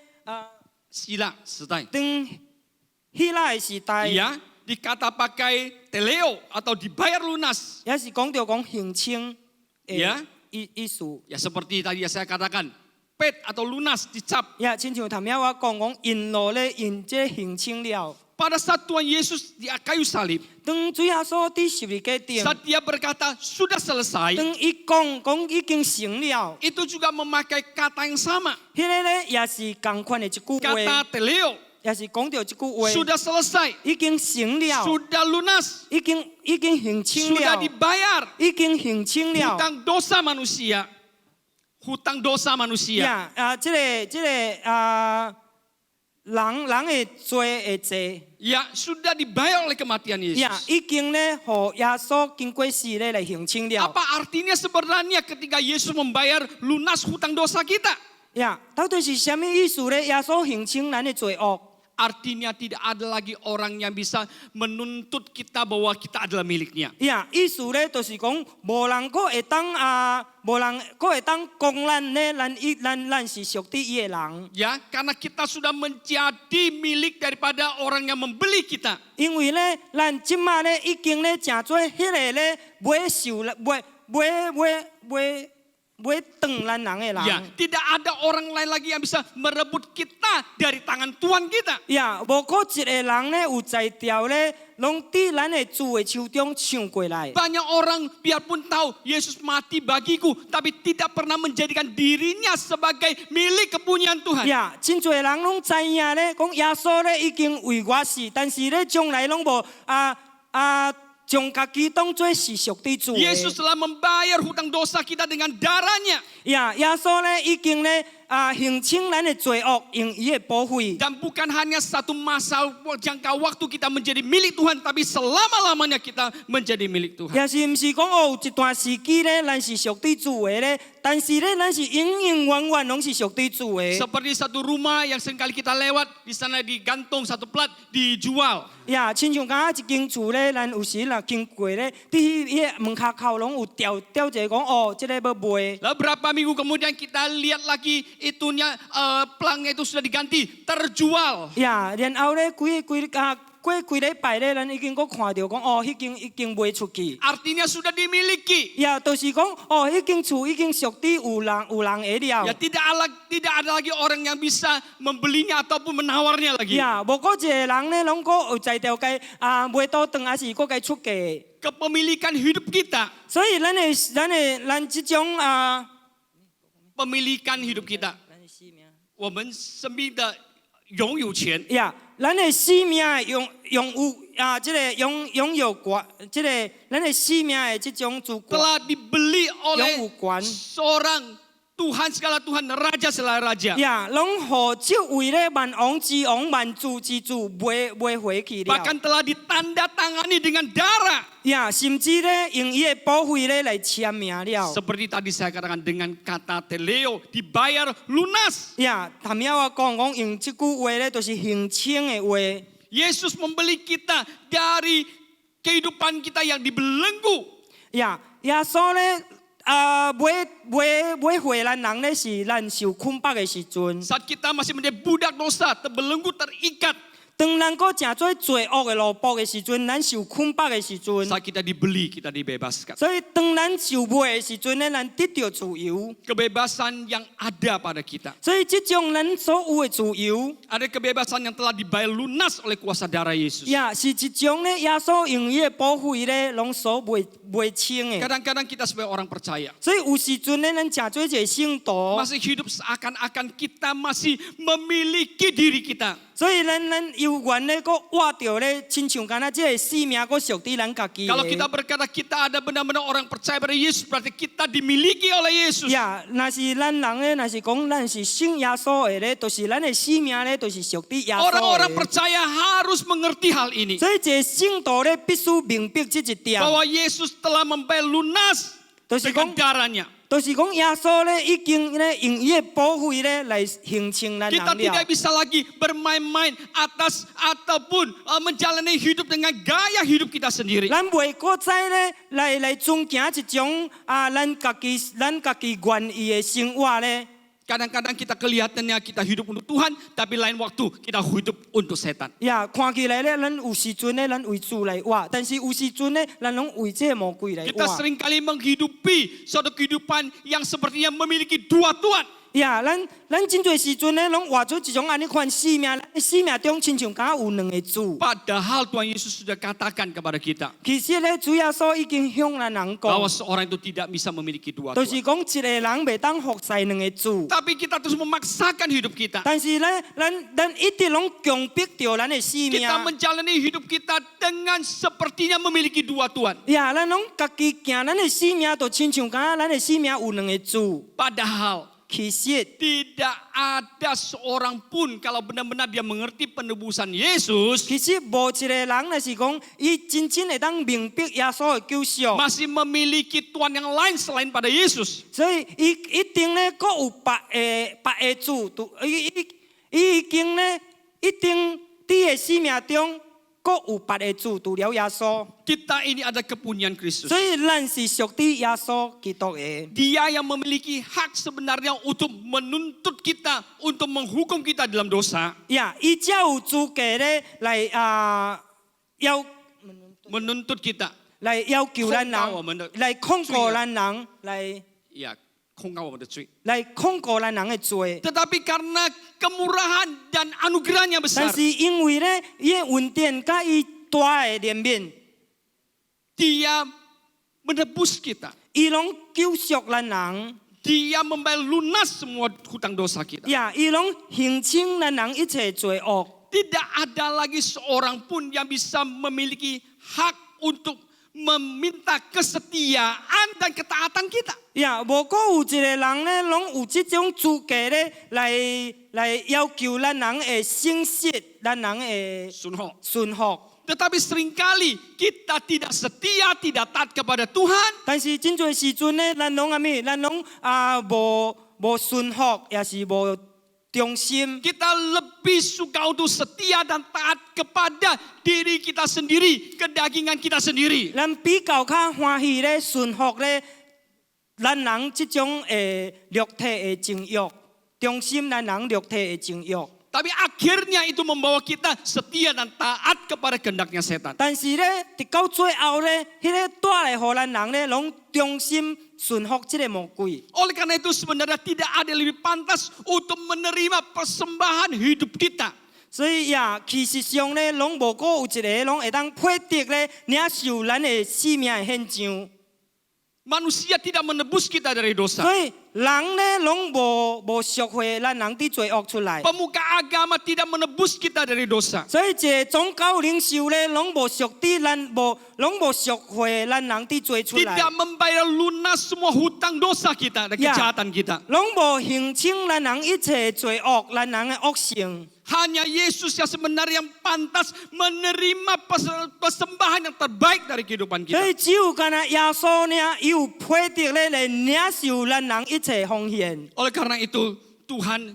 Speaker 3: Sila 时代，
Speaker 1: 当希腊的时代，
Speaker 3: ya dikata pakai teleo atau dibayar lunas.
Speaker 1: 也是讲到讲行清
Speaker 3: 呀
Speaker 1: 的意思。
Speaker 3: Ya seperti tadi yang saya katakan, pet atau lunas dicap.
Speaker 1: 呀，亲像头先我讲因路咧，因这行清了。
Speaker 3: Pada saat Tuhan Yesus di kayu salib,
Speaker 1: 当主耶稣伫十字架顶，
Speaker 3: saat dia berkata sudah selesai,
Speaker 1: 当伊讲已经成了，
Speaker 3: itu juga memakai kata yang sama,
Speaker 1: 迄个咧也是共款的一句话，
Speaker 3: kata teleo,
Speaker 1: 也是讲到一句话，
Speaker 3: sudah selesai,
Speaker 1: 已经成了，
Speaker 3: sudah lunas,
Speaker 1: 已经行清
Speaker 3: sudah
Speaker 1: 了，
Speaker 3: dibayar.
Speaker 1: 已经行清了。
Speaker 3: Hutang dosa manusia, hutang dosa manusia.
Speaker 1: 呀这个人的罪的罪，
Speaker 3: Ya sudah dibayar oleh kematian
Speaker 1: 呀
Speaker 3: Yesus.
Speaker 1: 已经咧，互耶稣经过死咧来行清了。
Speaker 3: Apa artinya sebenarnya ketika Yesus membayar lunas hutang dosa kita?
Speaker 1: 呀，到底是什么意思咧？耶稣行清咱的罪恶。
Speaker 3: Artinya tidak ada lagi orang yang bisa menuntut kita bahwa kita adalah miliknya.
Speaker 1: 呀，意思咧就是讲，无人佫会当无人佫会当讲咱咧，咱是属于伊的人。
Speaker 3: Ya, karena kita sudah menjadi milik daripada orang yang membeli kita.
Speaker 1: 因为咧，咱即马咧已经咧诚做迄个咧买断咱人的
Speaker 3: Ya,
Speaker 1: 人。
Speaker 3: tidak ada orang lain lagi yang bisa merebut kita dari tangan Tuhan kita.
Speaker 1: 呀，无可一个人咧有才调咧，拢伫咱的主的手中抢过来。
Speaker 3: Banyak orang biarpun tahu Yesus mati bagiku, tapi tidak pernah menjadikan dirinya sebagai milik kepunyaan Tuhan.
Speaker 1: 呀，真侪人拢知影咧，讲耶稣咧已经为我死，但是咧将来拢无将家己当作是属于主的。
Speaker 3: Yesus telah membayar hutang dosa kita dengan darahnya.
Speaker 1: 呀，耶稣咧已经咧行清咱的罪恶，用伊的宝血。
Speaker 3: Dan bukan hanya satu masa jangka waktu kita menjadi milik Tuhan, tapi selama-lamanya kita menjadi milik Tuhan.
Speaker 1: 也是毋是讲有一段时期咧，咱是属于主的咧，但是咧咱是永永远远拢是属于主的。
Speaker 3: Seperti satu rumah yang seringkali kita lewat, di sana digantung satu plat, dijual.
Speaker 1: 呀，亲像讲一间厝咧，咱有时若经过咧，伫迄门口口拢有吊一个讲哦，这个要卖。
Speaker 3: Lalu berapa minggu kemudian kita lihat lagi itunya pelangnya itu sudah diganti, terjual.
Speaker 1: 呀，然後咧，過幾禮拜咧，咱已經佫看到講，哦，已經賣出去。
Speaker 3: Artinya sudah dimiliki.
Speaker 1: 呀，就是講，哦，迄間厝已經屬於有人的了
Speaker 3: Ya。tidak ada lagi orang yang bisa membelinya ataupun menawarnya lagi.
Speaker 1: 呀，無個一個人咧，攏佫有在條街賣倒轉，還是佫該出價。
Speaker 3: Kepemilikan hidup kita,
Speaker 1: 所以咱這種
Speaker 3: pemilikan hidup kita. 我們生命的擁有權。
Speaker 1: 呀，咱的生命擁有這個擁有權，這個咱的生命的這種主權。
Speaker 3: telah dibeli oleh
Speaker 1: Yang bukan.
Speaker 3: seorang Tuhan segala Tuhan, Raja segala Raja.
Speaker 1: 呀，拢互这位咧万王之王、万主之主买回去了。
Speaker 3: Bahkan telah ditandatangani dengan darah.
Speaker 1: 呀，甚至咧用伊的宝血咧来签名了。
Speaker 3: Seperti tadi saya katakan dengan kata teleo, dibayar lunas.
Speaker 1: 呀，头先我讲用这句话咧，就是行清的话。
Speaker 3: Yesus membeli kita dari kehidupan kita yang dibelenggu.
Speaker 1: 呀，耶稣咧买回咱人咧是咱受捆绑的时阵，
Speaker 3: Saat kita masih menjadi budak dosa, terbelenggu, terikat.
Speaker 1: 当咱个正做罪恶的奴仆的时阵，咱受捆绑的时阵，
Speaker 3: Saat kita dibeli, kita dibebaskan.
Speaker 1: 所以当咱受卖的时阵咧，咱得到自由。
Speaker 3: Kebebasan yang ada pada kita.
Speaker 1: 所以这种咱所有的自由。
Speaker 3: Ada kebebasan yang telah dibayar lunas oleh kuasa darah Yesus.
Speaker 1: 呀，是一种咧，耶稣用伊的保护咧，拢所袂清的。
Speaker 3: Kadang-kadang kita sebagai orang percaya
Speaker 1: 所以有时阵咧，咱正做一个圣徒，
Speaker 3: masih hidup seakan-akan kita masih memiliki diri kita.
Speaker 1: 所以咱有缘咧，佫活着咧，亲像敢若这个生命佫属伫咱家己的。
Speaker 3: Kalau kita berkata kita ada benar-benar orang percaya pada Yesus, berarti kita dimiliki oleh Yesus.
Speaker 1: 呀，若是咱人咧，若是讲咱是信耶稣的咧，就是咱的生命咧，就是属伫耶稣
Speaker 3: Orang-orang
Speaker 1: 的。
Speaker 3: percaya harus mengerti hal ini.
Speaker 1: 所以一个信徒咧，必须明白这一点，
Speaker 3: Bahwa Yesus telah membayar lunas
Speaker 1: 就是讲
Speaker 3: dengan darahnya.
Speaker 1: 就是讲耶稣咧已经咧用伊的宝血咧来形成咱人
Speaker 3: Kita
Speaker 1: 了
Speaker 3: tidak。bisa lagi bermain-main atas ataupun menjalani hidup dengan gaya hidup kita sendiri.
Speaker 1: 咱袂搁再咧来遵行一种咱家己愿意的生活咧。
Speaker 3: Kadang-kadang kita kelihatannya kita hidup untuk Tuhan, tapi lain waktu kita hidup untuk setan.
Speaker 1: 呀，看起来咧，咱有时阵咧，咱为主来活，但是有时阵咧，咱拢为这魔鬼来
Speaker 3: Kita
Speaker 1: 活。
Speaker 3: seringkali menghidupi suatu kehidupan yang sepertinya memiliki dua tuan.
Speaker 1: 呀，咱真侪时阵咧，拢活出一种安尼款生命，生命中亲像敢有两个主。
Speaker 3: Padahal Tuhan Yesus sudah katakan kepada kita
Speaker 1: 其实咧，主耶稣已经向咱人
Speaker 3: bahwa
Speaker 1: 讲，
Speaker 3: seorang itu tidak bisa memiliki dua
Speaker 1: 就
Speaker 3: tuan.
Speaker 1: 是讲一个人袂当服侍两个主。
Speaker 3: Tapi kita terus memaksakan hidup kita.
Speaker 1: 但是咧，咱一直拢强迫着咱的生命。
Speaker 3: Kita menjalani hidup kita dengan sepertinya memiliki dua tuan.
Speaker 1: 呀，咱拢家己行咱的生命，就亲像敢咱的生命有两个主。
Speaker 3: Padahal
Speaker 1: 其实。
Speaker 3: tidak ada seorang pun kalau benar-benar dia mengerti penebusan Yesus
Speaker 1: 其实无一个人，若是讲伊真正会当明白耶稣的救赎，
Speaker 3: masih memiliki tuan yang lain selain pada Yesus.
Speaker 1: 所以伊一定咧，佫有别个主，伊已经咧，一定伫个生命中，佫有别个主，除了耶稣。
Speaker 3: Kita ini ada kepunyaan Kristus.
Speaker 1: 所以咱是属伫耶稣基督的。
Speaker 3: Dia yang memiliki hak sebenarnya untuk menuntut kita, untuk menghukum kita dalam dosa.
Speaker 1: 呀，伊才有资格咧来
Speaker 3: Menuntut kita.
Speaker 1: 来要求咱
Speaker 3: 控告我们的
Speaker 1: 人，来控告咱人，
Speaker 3: Ya, 控告我们的罪。
Speaker 1: 来控告咱人的罪。
Speaker 3: Tetapi karena kemurahan dan anugerahnya
Speaker 1: 但
Speaker 3: besar,
Speaker 1: 是因为咧，伊的恩典甲伊大的怜悯，
Speaker 3: Dia menebus kita.
Speaker 1: 伊拢救赎咱人，
Speaker 3: Dia membayar lunas semua hutang dosa kita.
Speaker 1: 呀，伊拢形清咱人一切罪恶。
Speaker 3: Tidak ada lagi seorang pun yang bisa memiliki hak untuk meminta kesetiaan dan ketaatan kita.
Speaker 1: 呀，无过有一个人咧，拢有这种资格咧，来要求咱人的信息，咱人的
Speaker 3: Sunho.
Speaker 1: 顺服。
Speaker 3: Tetapi seringkali kita tidak setia, tidak taat kepada Tuhan.
Speaker 1: 但是真侪时阵咧，咱拢咱拢无顺服，也是无忠心。
Speaker 3: Kita lebih suka untuk setia dan taat kepada diri kita sendiri, kedagingan kita sendiri.
Speaker 1: 咱比较较欢喜咧，顺服咧，咱人这种肉体的情欲，忠心咱人肉体的情欲。
Speaker 3: Tapi akhirnya itu membawa kita setia dan taat kepada kehendaknya setan.
Speaker 1: 但是咧，直到最后咧，迄个带来互咱人咧，拢忠心顺服这个魔鬼。
Speaker 3: Oleh karena itu sebenarnya tidak ada yang lebih pantas untuk menerima persembahan hidup kita.
Speaker 1: 所以呀，其实上咧，拢无过有一个拢会当配得咧，领受咱的生命的献上。
Speaker 3: Manusia tidak menebus kita dari dosa.
Speaker 1: 所以人咧，拢无赎回咱人伫罪恶出来。
Speaker 3: Pemuka agama tidak menebus kita dari dosa.
Speaker 1: 所以一个宗教领袖咧，拢无赎伫咱拢无赎回咱人伫罪出来。
Speaker 3: Tidak membayar lunas semua hutang dosa kita dan
Speaker 1: Ya.
Speaker 3: kejahatan kita.
Speaker 1: 拢无形清咱人一切罪恶，咱人的恶性。
Speaker 3: Hanya Yesus yang sebenarnya yang pantas menerima persembahan yang terbaik dari kehidupan
Speaker 1: 所
Speaker 3: kita.
Speaker 1: 以只有干那耶稣呢，伊有配得咧来领受咱人一切奉献。
Speaker 3: Oleh karena itu Tuhan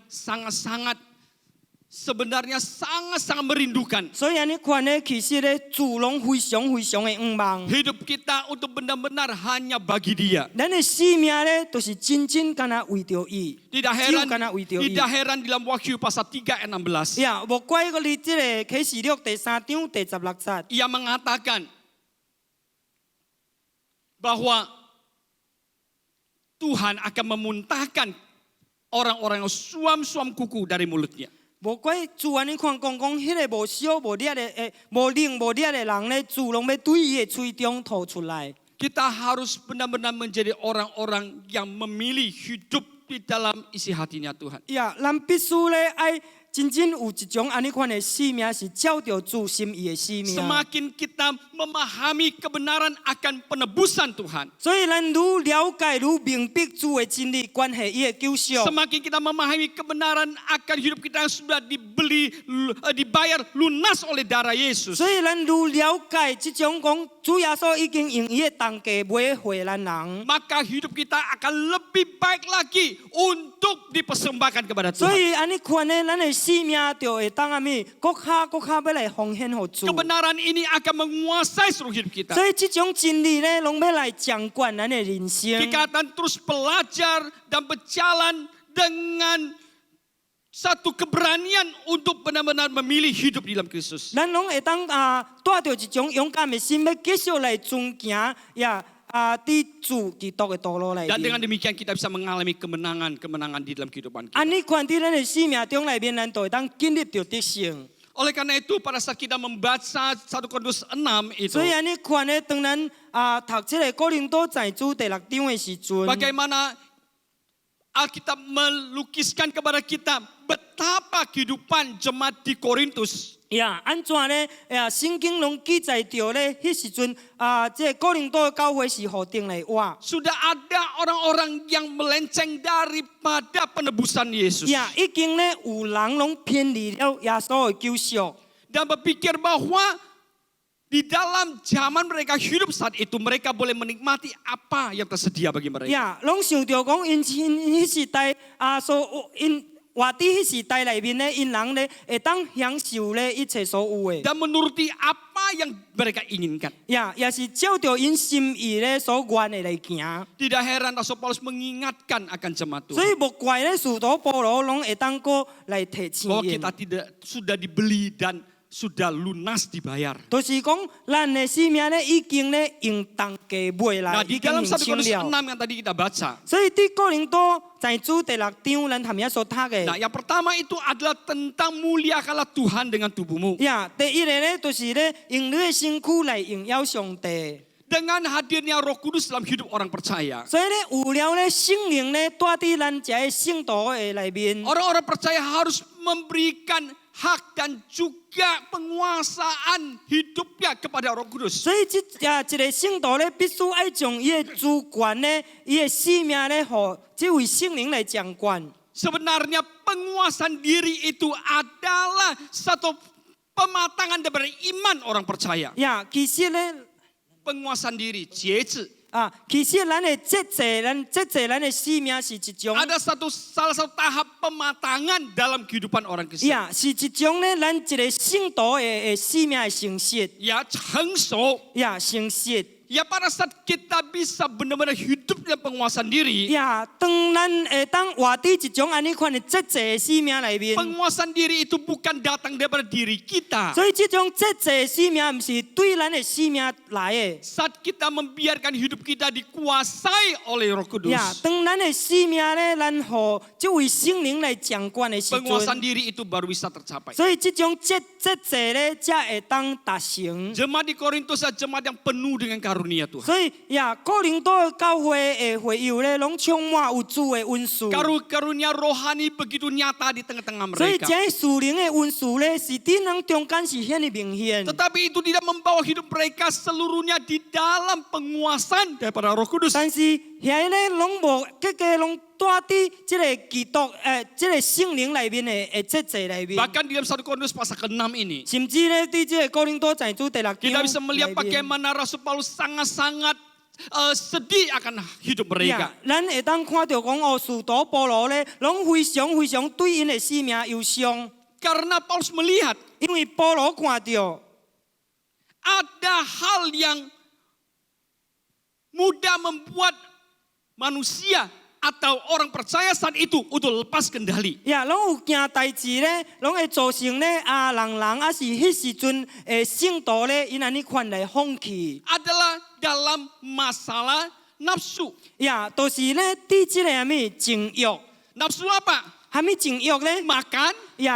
Speaker 3: sebenarnya sangat-sangat merindukan
Speaker 1: 所以安尼看咧，其实咧主拢非常非常的仰望。
Speaker 3: hidup kita untuk benar-benar hanya bagi Dia.
Speaker 1: 咱的生命咧，都是真正干那为着伊，
Speaker 3: Tidak
Speaker 1: 只有干那为着伊。
Speaker 3: heran dalam Wahyu pasal 3 ayat 16.
Speaker 1: 呀，无怪个你这个启示录第3章第16节。
Speaker 3: Ia mengatakan bahwa Tuhan akan memuntahkan orang-orang yang suam-suam kuku dari mulutnya.
Speaker 1: 无怪主安尼看讲，迄个无小无力的无灵无力的人咧，主拢要对伊的喙中吐出来。
Speaker 3: Kita harus benar-benar menjadi orang-orang yang memilih hidup di dalam isi hatinya Tuhan.
Speaker 1: 呀，咱必须咧真正有一种安尼款的生命是照着主心意的生命。
Speaker 3: Semakin kita memahami kebenaran akan penebusan Tuhan.
Speaker 1: 所以咱愈了解愈明白主的真理，关系伊的救赎。
Speaker 3: Semakin kita memahami kebenaran akan hidup kita yang sudah dibayar lunas oleh darah Yesus.
Speaker 1: 所以咱愈了解这种讲主耶稣已经用伊的重价买回咱人。
Speaker 3: Maka hidup kita akan lebih baik lagi untuk dipersembahkan kepada
Speaker 1: 所
Speaker 3: Tuhan.
Speaker 1: 以安尼款呢，咱的生命就会当阿咪，搁较要来奉献给主。
Speaker 3: Kebenaran ini akan menguasai seluruh hidup kita.
Speaker 1: 所以这种真理呢，拢要来掌管咱的人生。
Speaker 3: Kita akan terus belajar dan berjalan dengan satu keberanian untuk benar-benar memilih hidup di dalam Kristus.
Speaker 1: 咱拢会当带着一种勇敢的心，要继续来遵行呀伫主基督的道路内
Speaker 3: Dan
Speaker 1: 面。
Speaker 3: dengan demikian kita bisa mengalami kemenangan-kemenangan di dalam kehidupan kita.
Speaker 1: 安尼款伫咱的生命中内面，咱就会当经历着得胜。
Speaker 3: Oleh karena itu pada saat kita membaca 1 Korintus 6 itu,
Speaker 1: 所以安尼款呢，当咱读这个哥林多前书第6章的时阵，
Speaker 3: bagaimana Alkitab melukiskan kepada kita betapa kehidupan jemaat di Korintus.
Speaker 1: 安怎呢？圣经拢记载着咧，迄时阵这哥林多的教会是何等来活。
Speaker 3: Sudah ada orang-orang yang melenceng daripada penebusan Yesus.
Speaker 1: 已经咧有人拢偏离了耶稣的救赎。
Speaker 3: Dan berpikir bahwa di dalam zaman mereka hidup saat itu, mereka boleh menikmati apa yang tersedia bagi mereka.
Speaker 1: 拢想着讲因迄时代因活伫迄时代内面咧，因人咧会当享受咧一切所有的。
Speaker 3: Dan menuruti apa yang mereka inginkan.
Speaker 1: 也是照着因心意咧所愿的来行。
Speaker 3: Tidak heran Rasul Paulus mengingatkan akan jemaat
Speaker 1: 所
Speaker 3: Tuhan
Speaker 1: 以无怪咧，使徒保罗拢会当过来提醒
Speaker 3: bahwa
Speaker 1: 因。
Speaker 3: kita sudah dibeli dan sudah lunas dibayar.
Speaker 1: 就是讲，咱的生命咧已經咧用重價買
Speaker 3: Nah
Speaker 1: 來，
Speaker 3: di
Speaker 1: 已經
Speaker 3: dalam
Speaker 1: 用
Speaker 3: 1
Speaker 1: 清
Speaker 3: Korintus 6
Speaker 1: 了。
Speaker 3: yang tadi kita baca.
Speaker 1: 所以伫哥林多前書第6章，咱談嘢所讀
Speaker 3: Nah
Speaker 1: 嘅。
Speaker 3: yang pertama itu adalah tentang muliakanlah Tuhan dengan tubuhmu.
Speaker 1: 第一個咧，就是咧用你的身軀來榮耀上帝。
Speaker 3: Dengan hadirnya Roh Kudus dalam hidup orang percaya.
Speaker 1: 所以咧，有了咧聖靈咧，帶佇咱這聖徒的內面。
Speaker 3: Orang-orang percaya harus memberikan hak dan juga penguasaan hidupnya kepada Roh Kudus.
Speaker 1: 所以一個聖徒咧，必須愛將伊的主權咧，伊的生命咧，互這位聖靈來掌管。
Speaker 3: Sebenarnya penguasaan diri itu adalah satu pematangan daripada iman orang percaya.
Speaker 1: 其實咧。
Speaker 3: Penguasaan diri, 节制。
Speaker 1: 其實咱的節制，咱的生命是一種，
Speaker 3: Ada salah satu tahap pematangan dalam kehidupan orang Kristen.
Speaker 1: 是一種咧，咱一個聖徒的生命的成熟，
Speaker 3: Ya, 成熟。
Speaker 1: 成熟。
Speaker 3: Ya, pada saat kita bisa benar-benar hidup dalam penguasaan diri.
Speaker 1: 當咱會當活喺一種安尼款的節制的生命裏面，
Speaker 3: Penguasaan diri itu bukan datang daripada diri kita.
Speaker 1: 所以這種節制的生命唔是對咱的生命來的。
Speaker 3: Saat kita membiarkan hidup kita dikuasai oleh Roh Kudus.
Speaker 1: 當咱的生命咧，咱互這位聖靈來掌管的時
Speaker 3: Penguasaan
Speaker 1: 陣，
Speaker 3: diri itu baru bisa tercapai.
Speaker 1: 所以這種節制咧，才會當達成。
Speaker 3: Jemaat di Korintus adalah jemaat yang penuh dengan karunia Tuhan.
Speaker 1: 所以哥林多的教會的會友咧，攏充滿有主的恩賜。
Speaker 3: Karunia rohani begitu nyata di tengah-tengah
Speaker 1: 所以
Speaker 3: mereka.
Speaker 1: 這屬靈的恩賜咧，是在人中間是顯得明顯。
Speaker 3: Tetapi itu tidak membawa hidup mereka seluruhnya di dalam penguasaan daripada Roh Kudus.
Speaker 1: 但是遐咧攏無，結果攏帶佇這個基督這個聖靈內面的節制內面。
Speaker 3: Bahkan di dalam 1 Korintus pasal ke-6 ini,
Speaker 1: 甚至咧，喺這個哥林多前書第6
Speaker 3: kita
Speaker 1: 章
Speaker 3: bisa melihat
Speaker 1: 內面。
Speaker 3: bagaimana Rasul Paulus sangat-sangat sedih akan hidup mereka.
Speaker 1: 咱會當看到講使徒保羅咧，攏非常對因的生命憂傷，
Speaker 3: Karena Paulus melihat
Speaker 1: 因為保羅看到
Speaker 3: ada hal yang mudah membuat manusia atau orang percaya saat itu untuk lepas kendali.
Speaker 1: 攏有件代志咧，攏會造成咧人是迄時陣聖徒咧，因安尼款來放棄。
Speaker 3: Adalah dalam masalah nafsu.
Speaker 1: 都是咧對這個什麼情欲，
Speaker 3: Nafsu apa?
Speaker 1: 什麼情欲咧？
Speaker 3: Makan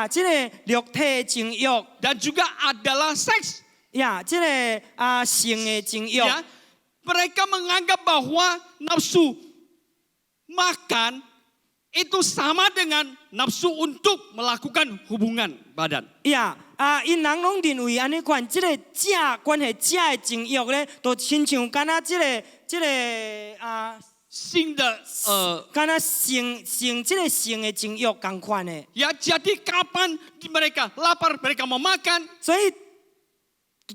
Speaker 1: 這個肉體的情欲，
Speaker 3: dan juga adalah seks.
Speaker 1: 這個性的情欲。
Speaker 3: Ya, mereka menganggap bahwa nafsu makan itu sama dengan nafsu untuk melakukan hubungan badan.
Speaker 1: 呀因人拢认为安尼款，即个食关系食的情欲咧，都亲像敢若即个
Speaker 3: 性的
Speaker 1: 敢若性即个性的情欲共款的。
Speaker 3: ya jadi kapan mereka lapar mereka mau makan.
Speaker 1: 所以，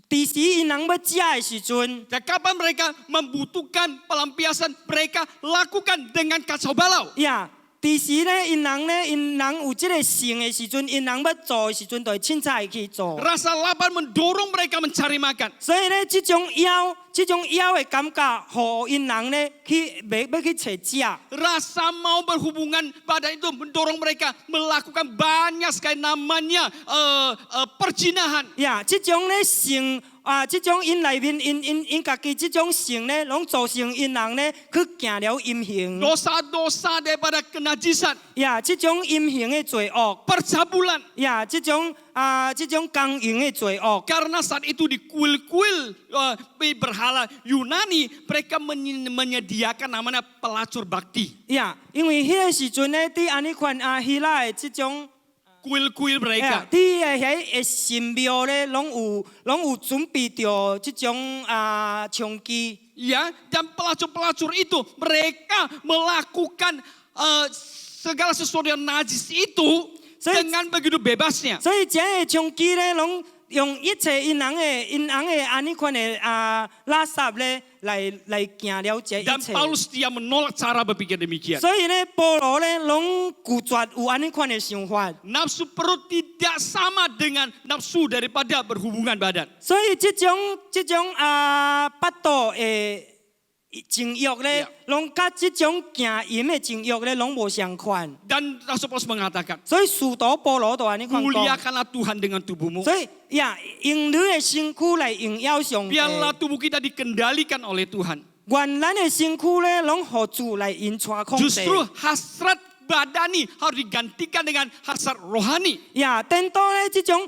Speaker 1: 第时因人要食的时阵，
Speaker 3: Dan kapan mereka membutuhkan pelampiasan mereka lakukan dengan kacau balau.
Speaker 1: 呀，第时咧，因人有即个性的时阵，因人要做的时阵，就会凊彩去做。
Speaker 3: Rasa lapar mendorong mereka mencari makan.
Speaker 1: 所以咧，即种腰的感觉，互因人咧去要去找食。
Speaker 3: Rasa mau berhubungan badan itu mendorong mereka melakukan banyak sekali namanya perzinahan.
Speaker 1: 呀，即种咧性即种因内面因家己即种性咧，拢造成因人咧去行了阴行。
Speaker 3: Dosa-dosa daripada kenajisan.
Speaker 1: 呀，即种阴行的罪恶。
Speaker 3: Percabulan.
Speaker 1: 呀，即种刚硬的罪恶。
Speaker 3: Karena saat itu di kuil-kuil berhala Yunani, mereka menyediakan namanya pelacur bakti.
Speaker 1: 呀，因为迄个时阵咧，伫安尼款希腊的即种。
Speaker 3: Kuil-kuil mereka.
Speaker 1: 伫遐神庙咧，拢有准备着即种枪击。
Speaker 3: Ya, dan pelacur-pelacur itu mereka melakukan segala sesuatu yang najis itu dengan begitu bebasnya.
Speaker 1: 所以这个枪击咧，拢用一切因人的安尼款的垃圾咧，来行了这一
Speaker 3: Dan
Speaker 1: 切。
Speaker 3: Paulus dia menolak cara berpikir demikian.
Speaker 1: 所以咧，保罗咧，拢拒绝有安尼款的想法。
Speaker 3: Nafsu perut tidak sama dengan nafsu daripada berhubungan badan.
Speaker 1: 所以这种巴肚的情欲咧，拢甲这种行淫的情欲咧，拢无相款。
Speaker 3: Dan Rasul Paulus mengatakan,
Speaker 1: 所以使徒保罗就安尼款讲。
Speaker 3: muliakanlah Tuhan dengan tubuhmu.
Speaker 1: 所以呀，用你的身躯来荣耀上帝。
Speaker 3: Biarlah tubuh kita dikendalikan oleh Tuhan.
Speaker 1: 愿咱的身躯咧，拢互主来引带控制。
Speaker 3: Justru hasrat badani harus digantikan dengan hasrat rohani.
Speaker 1: 呀，等到咧这种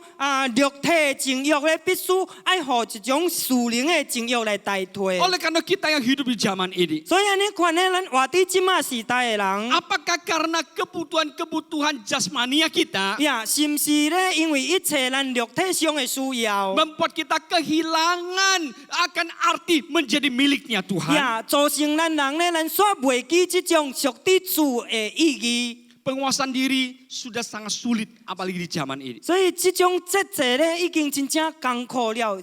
Speaker 1: 肉体的情欲咧，必须爱互一种属灵的情欲来代替。
Speaker 3: Oleh karena kita yang hidup di zaman ini,
Speaker 1: 所以安尼看咧，咱活伫即马时代的人，
Speaker 3: apakah karena kebutuhan-kebutuhan jasmania kita
Speaker 1: 呀，是毋是咧？因为一切咱肉体上的需要，
Speaker 3: membuat kita kehilangan akan arti menjadi miliknya Tuhan?
Speaker 1: 呀，造成咱人咧，咱煞袂记即种属地主的意义。
Speaker 3: Penguasaan diri sudah sangat sulit apalagi di zaman ini.
Speaker 1: 所以即种节制咧，已经真正艰苦了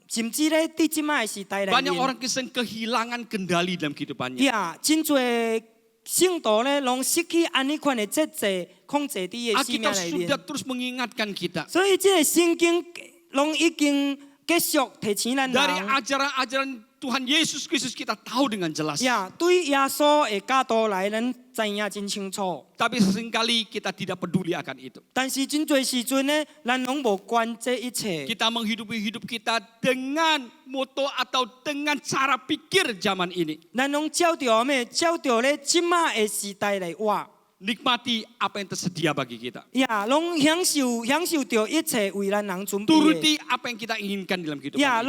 Speaker 1: 甚至咧，伫即摆的时代内
Speaker 3: Banyak
Speaker 1: 面，
Speaker 3: orang Kristen kehilangan kendali dalam kehidupannya.
Speaker 1: 呀，真侪圣徒咧，拢失去安尼款的节制控制伫伊的生命
Speaker 3: Alkitab
Speaker 1: 内
Speaker 3: sudah
Speaker 1: 面。
Speaker 3: terus mengingatkan kita
Speaker 1: 所以即个圣经拢已经继续提醒咱
Speaker 3: dari
Speaker 1: 人。
Speaker 3: ajaran-ajaran Tuhan Yesus Kristus kita tahu dengan jelas.
Speaker 1: 呀，对耶稣的教导来，咱知影真清楚。
Speaker 3: Tapi seringkali kita tidak peduli akan itu.
Speaker 1: 但是真侪时阵呢，咱拢无关这一切。
Speaker 3: Kita menghidupi hidup kita dengan moto atau dengan cara pikir zaman ini.
Speaker 1: 咱拢照着咧即马的时代来活。
Speaker 3: Nikmati apa yang tersedia bagi kita.
Speaker 1: 呀，拢享受着一切为咱人准备的。
Speaker 3: Turuti apa yang kita inginkan dalam kehidupan
Speaker 1: 呀，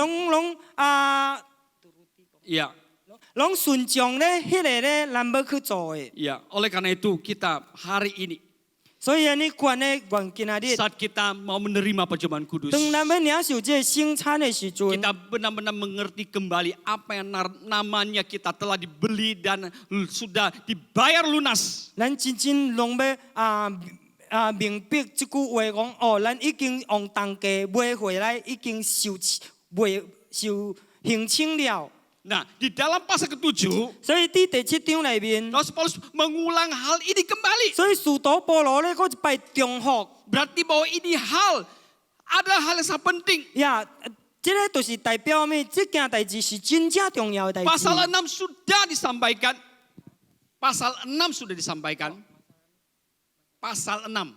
Speaker 3: ini.
Speaker 1: 拢顺从咧，迄个咧，咱要去做的。
Speaker 3: Ya, oleh karena itu kita hari ini
Speaker 1: 所以安尼款咧，愿今仔日，
Speaker 3: saat kita mau menerima perjamuan kudus,
Speaker 1: 当咱要领受这圣餐的时阵，
Speaker 3: kita benar-benar mengerti kembali apa yang namanya kita telah dibeli dan sudah dibayar lunas.
Speaker 1: 咱真拢要明白即句话讲，哦，咱已经用重价买回来，已经受刑清了。
Speaker 3: Nah, di dalam pasal ke-7,
Speaker 1: 所以伫第7章内面，
Speaker 3: Rasul Paulus mengulang hal ini kembali.
Speaker 1: 所以使徒保罗咧，佫一摆重复。
Speaker 3: Berarti bahwa ini adalah hal yang sangat penting.
Speaker 1: 呀，这个就是代表咩？这件代志是真正重要的代志。
Speaker 3: Pasal 6 sudah disampaikan. Pasal 6 sudah disampaikan. Pasal 6.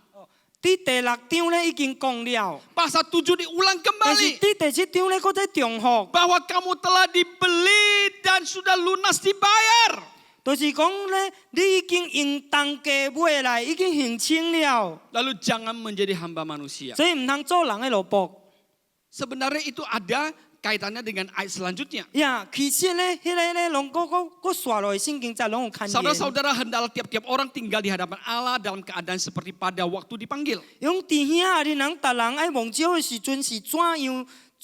Speaker 1: 伫第6章咧已经讲了，
Speaker 3: Pasal 7 diulang
Speaker 1: 但是
Speaker 3: kembali.
Speaker 1: 伫第7章咧，佫再重复，
Speaker 3: Bahwa kamu telah dibeli dan sudah lunas dibayar.
Speaker 1: 就是讲咧，你已经用重价买来，已经刑清了，
Speaker 3: Lalu jangan menjadi hamba manusia.
Speaker 1: 所以唔通做人的奴仆。
Speaker 3: Sebenarnya itu ada kaitannya dengan ayat selanjutnya.
Speaker 1: 呀，其實咧，迄個咧，攏個刷落聖經則攏有看見。
Speaker 3: Saudara-saudara, hendaklah tiap-tiap orang tinggal di hadapan Allah dalam keadaan seperti pada waktu dipanggil.
Speaker 1: 用弟兄啊，你人逐人愛蒙召的時陣是怎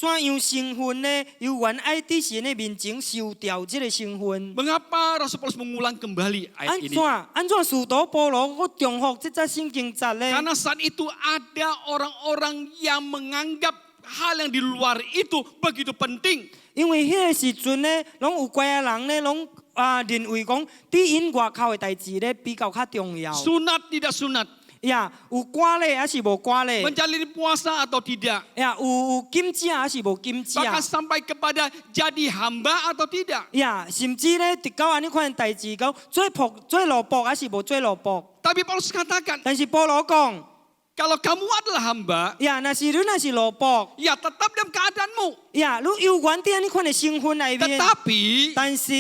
Speaker 1: 樣身份呢？有原愛佇神的面前受掉這個身份。
Speaker 3: Mengapa Rasul Paulus mengulang kembali ayat ini?
Speaker 1: 安怎使徒保羅我重複這則聖經節呢？
Speaker 3: Karena saat itu ada orang-orang yang menganggap hal yang di luar itu begitu penting.
Speaker 1: 因為迄個時陣呢，攏有幾個人呢，攏認為講佇因外口的代志呢比較較重要。
Speaker 3: Sunat tidak sunat,
Speaker 1: 呀，有掛咧還是無掛咧？
Speaker 3: menjalani puasa atau tidak,
Speaker 1: 呀，有金子還是無金子
Speaker 3: bahkan
Speaker 1: 啊？
Speaker 3: sampai kepada jadi hamba atau tidak.
Speaker 1: 呀，甚至咧，直到安尼款代志，講做蘿蔔還是無做蘿蔔？
Speaker 3: Tapi Paulus katakan,
Speaker 1: 但是保羅講，
Speaker 3: kalau kamu adalah hamba,
Speaker 1: 呀，若是你若是蘿蔔，
Speaker 3: ya tetap dalam keadaanmu.
Speaker 1: 呀，你有原啲安尼款的身份內面，
Speaker 3: Tetapi
Speaker 1: 但是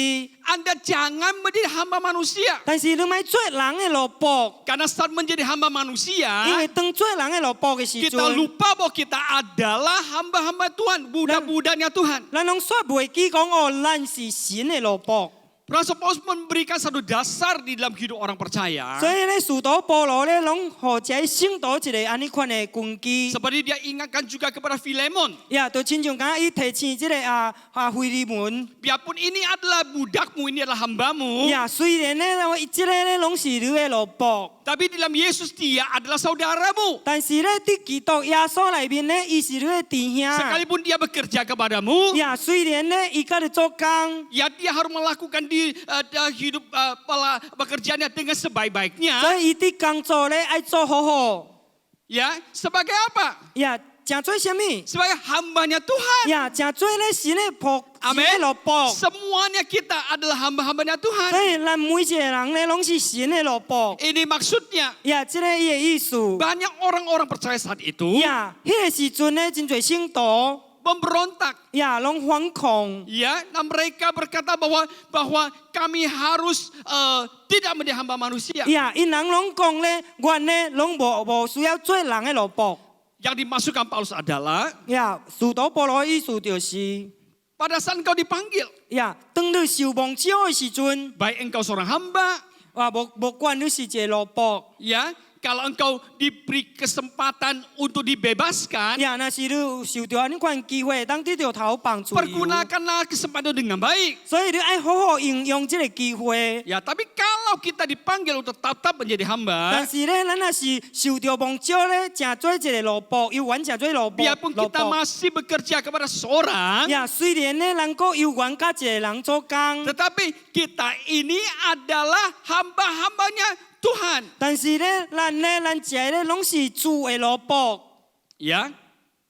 Speaker 3: Anda jangan menjadi hamba manusia.
Speaker 1: 你咪做人的蘿蔔，
Speaker 3: Karena saat menjadi hamba
Speaker 1: 因
Speaker 3: manusia,
Speaker 1: 為當做人的蘿蔔嘅時
Speaker 3: kita
Speaker 1: 陣，
Speaker 3: lupa bahwa kita adalah hamba-hamba Tuhan, budak-budaknya Tuhan.
Speaker 1: 咱攏煞袂記講哦，咱是神的蘿蔔。
Speaker 3: Rasul Paulus memberikan satu dasar di dalam hidup orang percaya.
Speaker 1: 所以咧，使徒保羅咧，攏互這聖徒一個安尼款的根基。
Speaker 3: Seperti dia ingatkan juga kepada Filemon.
Speaker 1: 呀，就親像講伊提醒這個腓利門。
Speaker 3: Biarpun ini adalah budakmu, ini adalah hambamu.
Speaker 1: 呀，雖然咧，這個咧攏是你的蘿蔔，
Speaker 3: Tapi di dalam Yesus dia adalah saudaramu.
Speaker 1: 但是咧，喺基督耶穌裏面咧，伊是你的弟兄。
Speaker 3: Sekalipun dia bekerja kepadamu,
Speaker 1: 呀，雖然咧，伊甲你做工，
Speaker 3: ya dia harus melakukan di hidup pekerjaannya dengan sebaik-baiknya.
Speaker 1: 所以伊啲工作咧愛做好好。
Speaker 3: Ya, sebagai apa?
Speaker 1: 呀，正做什麼？
Speaker 3: Sebagai hambanya Tuhan.
Speaker 1: 呀，正做咧神的僕，神
Speaker 3: Amin.
Speaker 1: 的蘿蔔。
Speaker 3: Semuanya kita adalah hamba-hambanya
Speaker 1: 所
Speaker 3: Tuhan.
Speaker 1: 以咱每一個人咧，攏是神的蘿蔔。
Speaker 3: Ini maksudnya
Speaker 1: 呀，這個伊的意思。
Speaker 3: banyak orang-orang percaya saat itu
Speaker 1: 呀，迄個時陣咧，真侪聖徒，
Speaker 3: memberontak.
Speaker 1: 呀，攏反抗。
Speaker 3: Ya, nah mereka berkata bahwa kami harus tidak menjadi hamba manusia.
Speaker 1: 呀，因人攏講咧，阮咧攏無需要做人的蘿蔔。
Speaker 3: Yang dimasukkan Paulus adalah
Speaker 1: 呀，使徒保羅意思就是，
Speaker 3: pada saat engkau dipanggil,
Speaker 1: 呀，當你受蒙召的時陣，
Speaker 3: baik engkau seorang hamba,
Speaker 1: 無管你是一個蘿蔔，
Speaker 3: ya, kalau engkau diberi kesempatan untuk dibebaskan,
Speaker 1: 呀，若是你有受到安尼款機會，當得到頭棒自由，
Speaker 3: pergunakanlah kesempatan itu dengan baik.
Speaker 1: 所以你愛好好應用這個機會。
Speaker 3: Ya, tapi kalau kita dipanggil untuk tetap menjadi
Speaker 1: 但
Speaker 3: hamba,
Speaker 1: 是咧，咱若是受到蒙召咧，正做一個蘿蔔，又完正做蘿蔔。
Speaker 3: biarpun kita masih bekerja kepada seorang,
Speaker 1: 呀，雖然咧，咱個有緣甲一個人做工，
Speaker 3: tetapi kita ini adalah hamba-hambanya Tuhan.
Speaker 1: 但是咧，咱食咧攏是主的蘿蔔。
Speaker 3: Ya,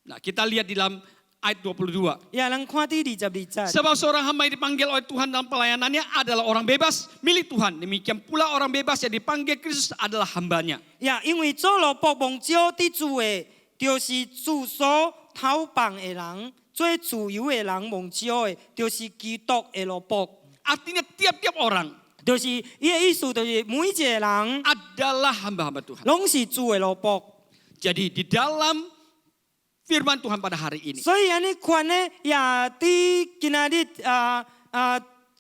Speaker 3: nah kita lihat di dalam ayat 22.
Speaker 1: 呀，咱看第22節。
Speaker 3: Sebab seorang hamba yang dipanggil oleh Tuhan dalam pelayanannya adalah orang bebas milik Tuhan. Demikian pula orang bebas yang dipanggil Kristus adalah hambanya.
Speaker 1: 呀，因為做蘿蔔蒙召的主的，就是主所討棒的人；做自由的人蒙召的，就是基督的蘿蔔。
Speaker 3: Artinya tiap-tiap orang
Speaker 1: 就是伊的意思，就是每一個人
Speaker 3: adalah hamba-hamba Tuhan.
Speaker 1: 攏是主的蘿蔔。
Speaker 3: Jadi di dalam firman Tuhan pada hari ini,
Speaker 1: 所以安尼看呢，也佇今仔日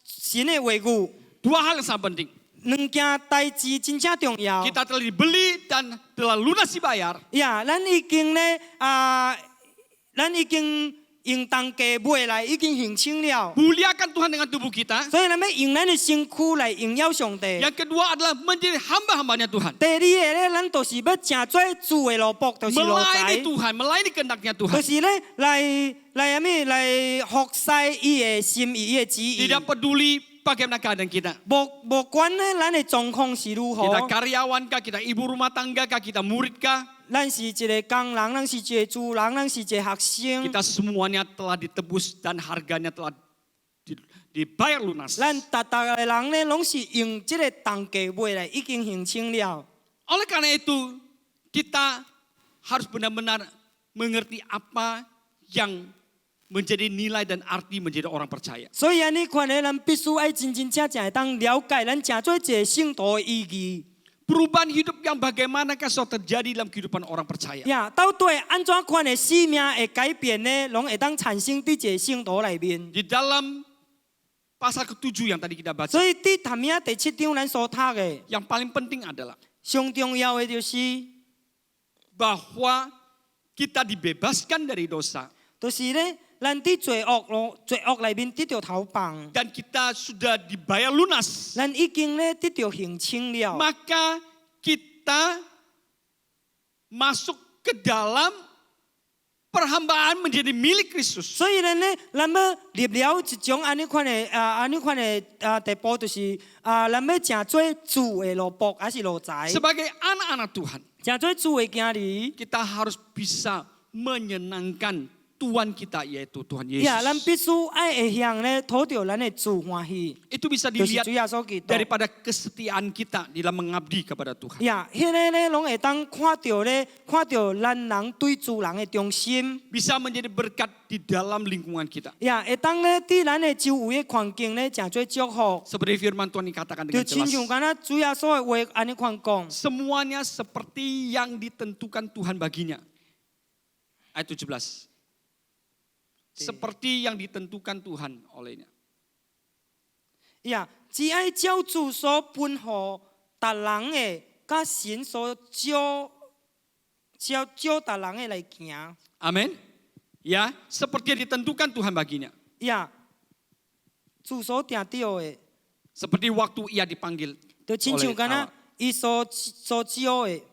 Speaker 1: 神的話語，
Speaker 3: dua hal yang sangat penting.
Speaker 1: 兩件代志真正重要。
Speaker 3: Kita telah dibeli dan telah lunas dibayar.
Speaker 1: 呀，咱已經咧咱已經用當價買來，已經認清了。
Speaker 3: Muliakan Tuhan dengan tubuh kita.
Speaker 1: 所以咱要用咱的身軀來榮耀上帝。
Speaker 3: Yang kedua adalah menjadi hamba-hambanya Tuhan.
Speaker 1: 第二個咧，咱就是要正做主的蘿蔔，就是羅
Speaker 3: Melayani
Speaker 1: 仔，
Speaker 3: Tuhan, melayani kehendaknya
Speaker 1: 就
Speaker 3: Tuhan.
Speaker 1: 是咧來服侍伊的心意、伊的旨意。
Speaker 3: Tidak peduli bagaimana keadaan kita.
Speaker 1: 無管咧，咱的狀況是如何，
Speaker 3: Kita karyawan kah, kita ibu rumah tangga kah, kita murid kah,
Speaker 1: 咱是一個工人，咱是一個主人，咱是一個學生，
Speaker 3: kita semuanya telah ditebus dan harganya telah dibayar lunas.
Speaker 1: 咱逐個人咧，攏是用這個當價買來，已經認清了。
Speaker 3: Oleh karena itu, kita harus benar-benar mengerti apa yang menjadi nilai dan arti menjadi orang percaya.
Speaker 1: 所以安尼看咧，咱必須愛真正會當了解咱正做一個聖徒的意義。
Speaker 3: perubahan hidup yang bagaimanakah sudah terjadi dalam kehidupan orang percaya.
Speaker 1: 呀，到底安怎款的生命会改变呢？拢会当产生伫一个圣徒里面。
Speaker 3: Di dalam pasal ke-7 yang tadi kita baca,
Speaker 1: 所以伫谈命第7章咱所读的，
Speaker 3: yang paling penting adalah
Speaker 1: 上重要的就是，
Speaker 3: bahwa kita dibebaskan dari dosa
Speaker 1: 就是咧，咱伫罪恶里面得到逃放，
Speaker 3: dan kita sudah dibayar lunas.
Speaker 1: 咱已经咧得到刑清了。
Speaker 3: Maka kita masuk ke dalam perhambaan menjadi milik Kristus.
Speaker 1: 所以咱咧，咱要入了一种安尼款的地步，就是咱要成做主的奴仆，还是奴才，
Speaker 3: Sebagai anak-anak Tuhan,
Speaker 1: 成做主的囝儿。
Speaker 3: kita harus bisa menyenangkan Tuhan kita, yaitu Tuhan
Speaker 1: 呀，咱
Speaker 3: Yesus.
Speaker 1: 必须爱会向咧讨着咱的主欢喜，
Speaker 3: Itu bisa
Speaker 1: 就是
Speaker 3: dilihat
Speaker 1: 主耶稣基督。
Speaker 3: daripada kesetiaan kita dalam mengabdi kepada Tuhan.
Speaker 1: 呀，迄个咧拢会当看到咧，看到咱人对主人的忠心。
Speaker 3: Bisa menjadi berkat di dalam lingkungan kita.
Speaker 1: 呀，会当咧伫咱的周围的环境咧，诚做祝福。
Speaker 3: Seperti firman Tuhan dikatakan
Speaker 1: 就
Speaker 3: dengan
Speaker 1: 亲像
Speaker 3: jelas.
Speaker 1: 敢若主耶稣的话安尼款讲，
Speaker 3: Semuanya seperti yang ditentukan Tuhan baginya. Ayat 17. Seperti yang ditentukan Tuhan olehnya.
Speaker 1: 呀，只爱照主所分予逐人的，甲神所招逐人的来行。
Speaker 3: Amin. Ya, seperti yang ditentukan Tuhan baginya.
Speaker 1: 呀，主所定着的，
Speaker 3: Seperti waktu ia dipanggil
Speaker 1: 就亲像
Speaker 3: oleh
Speaker 1: 敢若
Speaker 3: Allah.
Speaker 1: 伊所招的。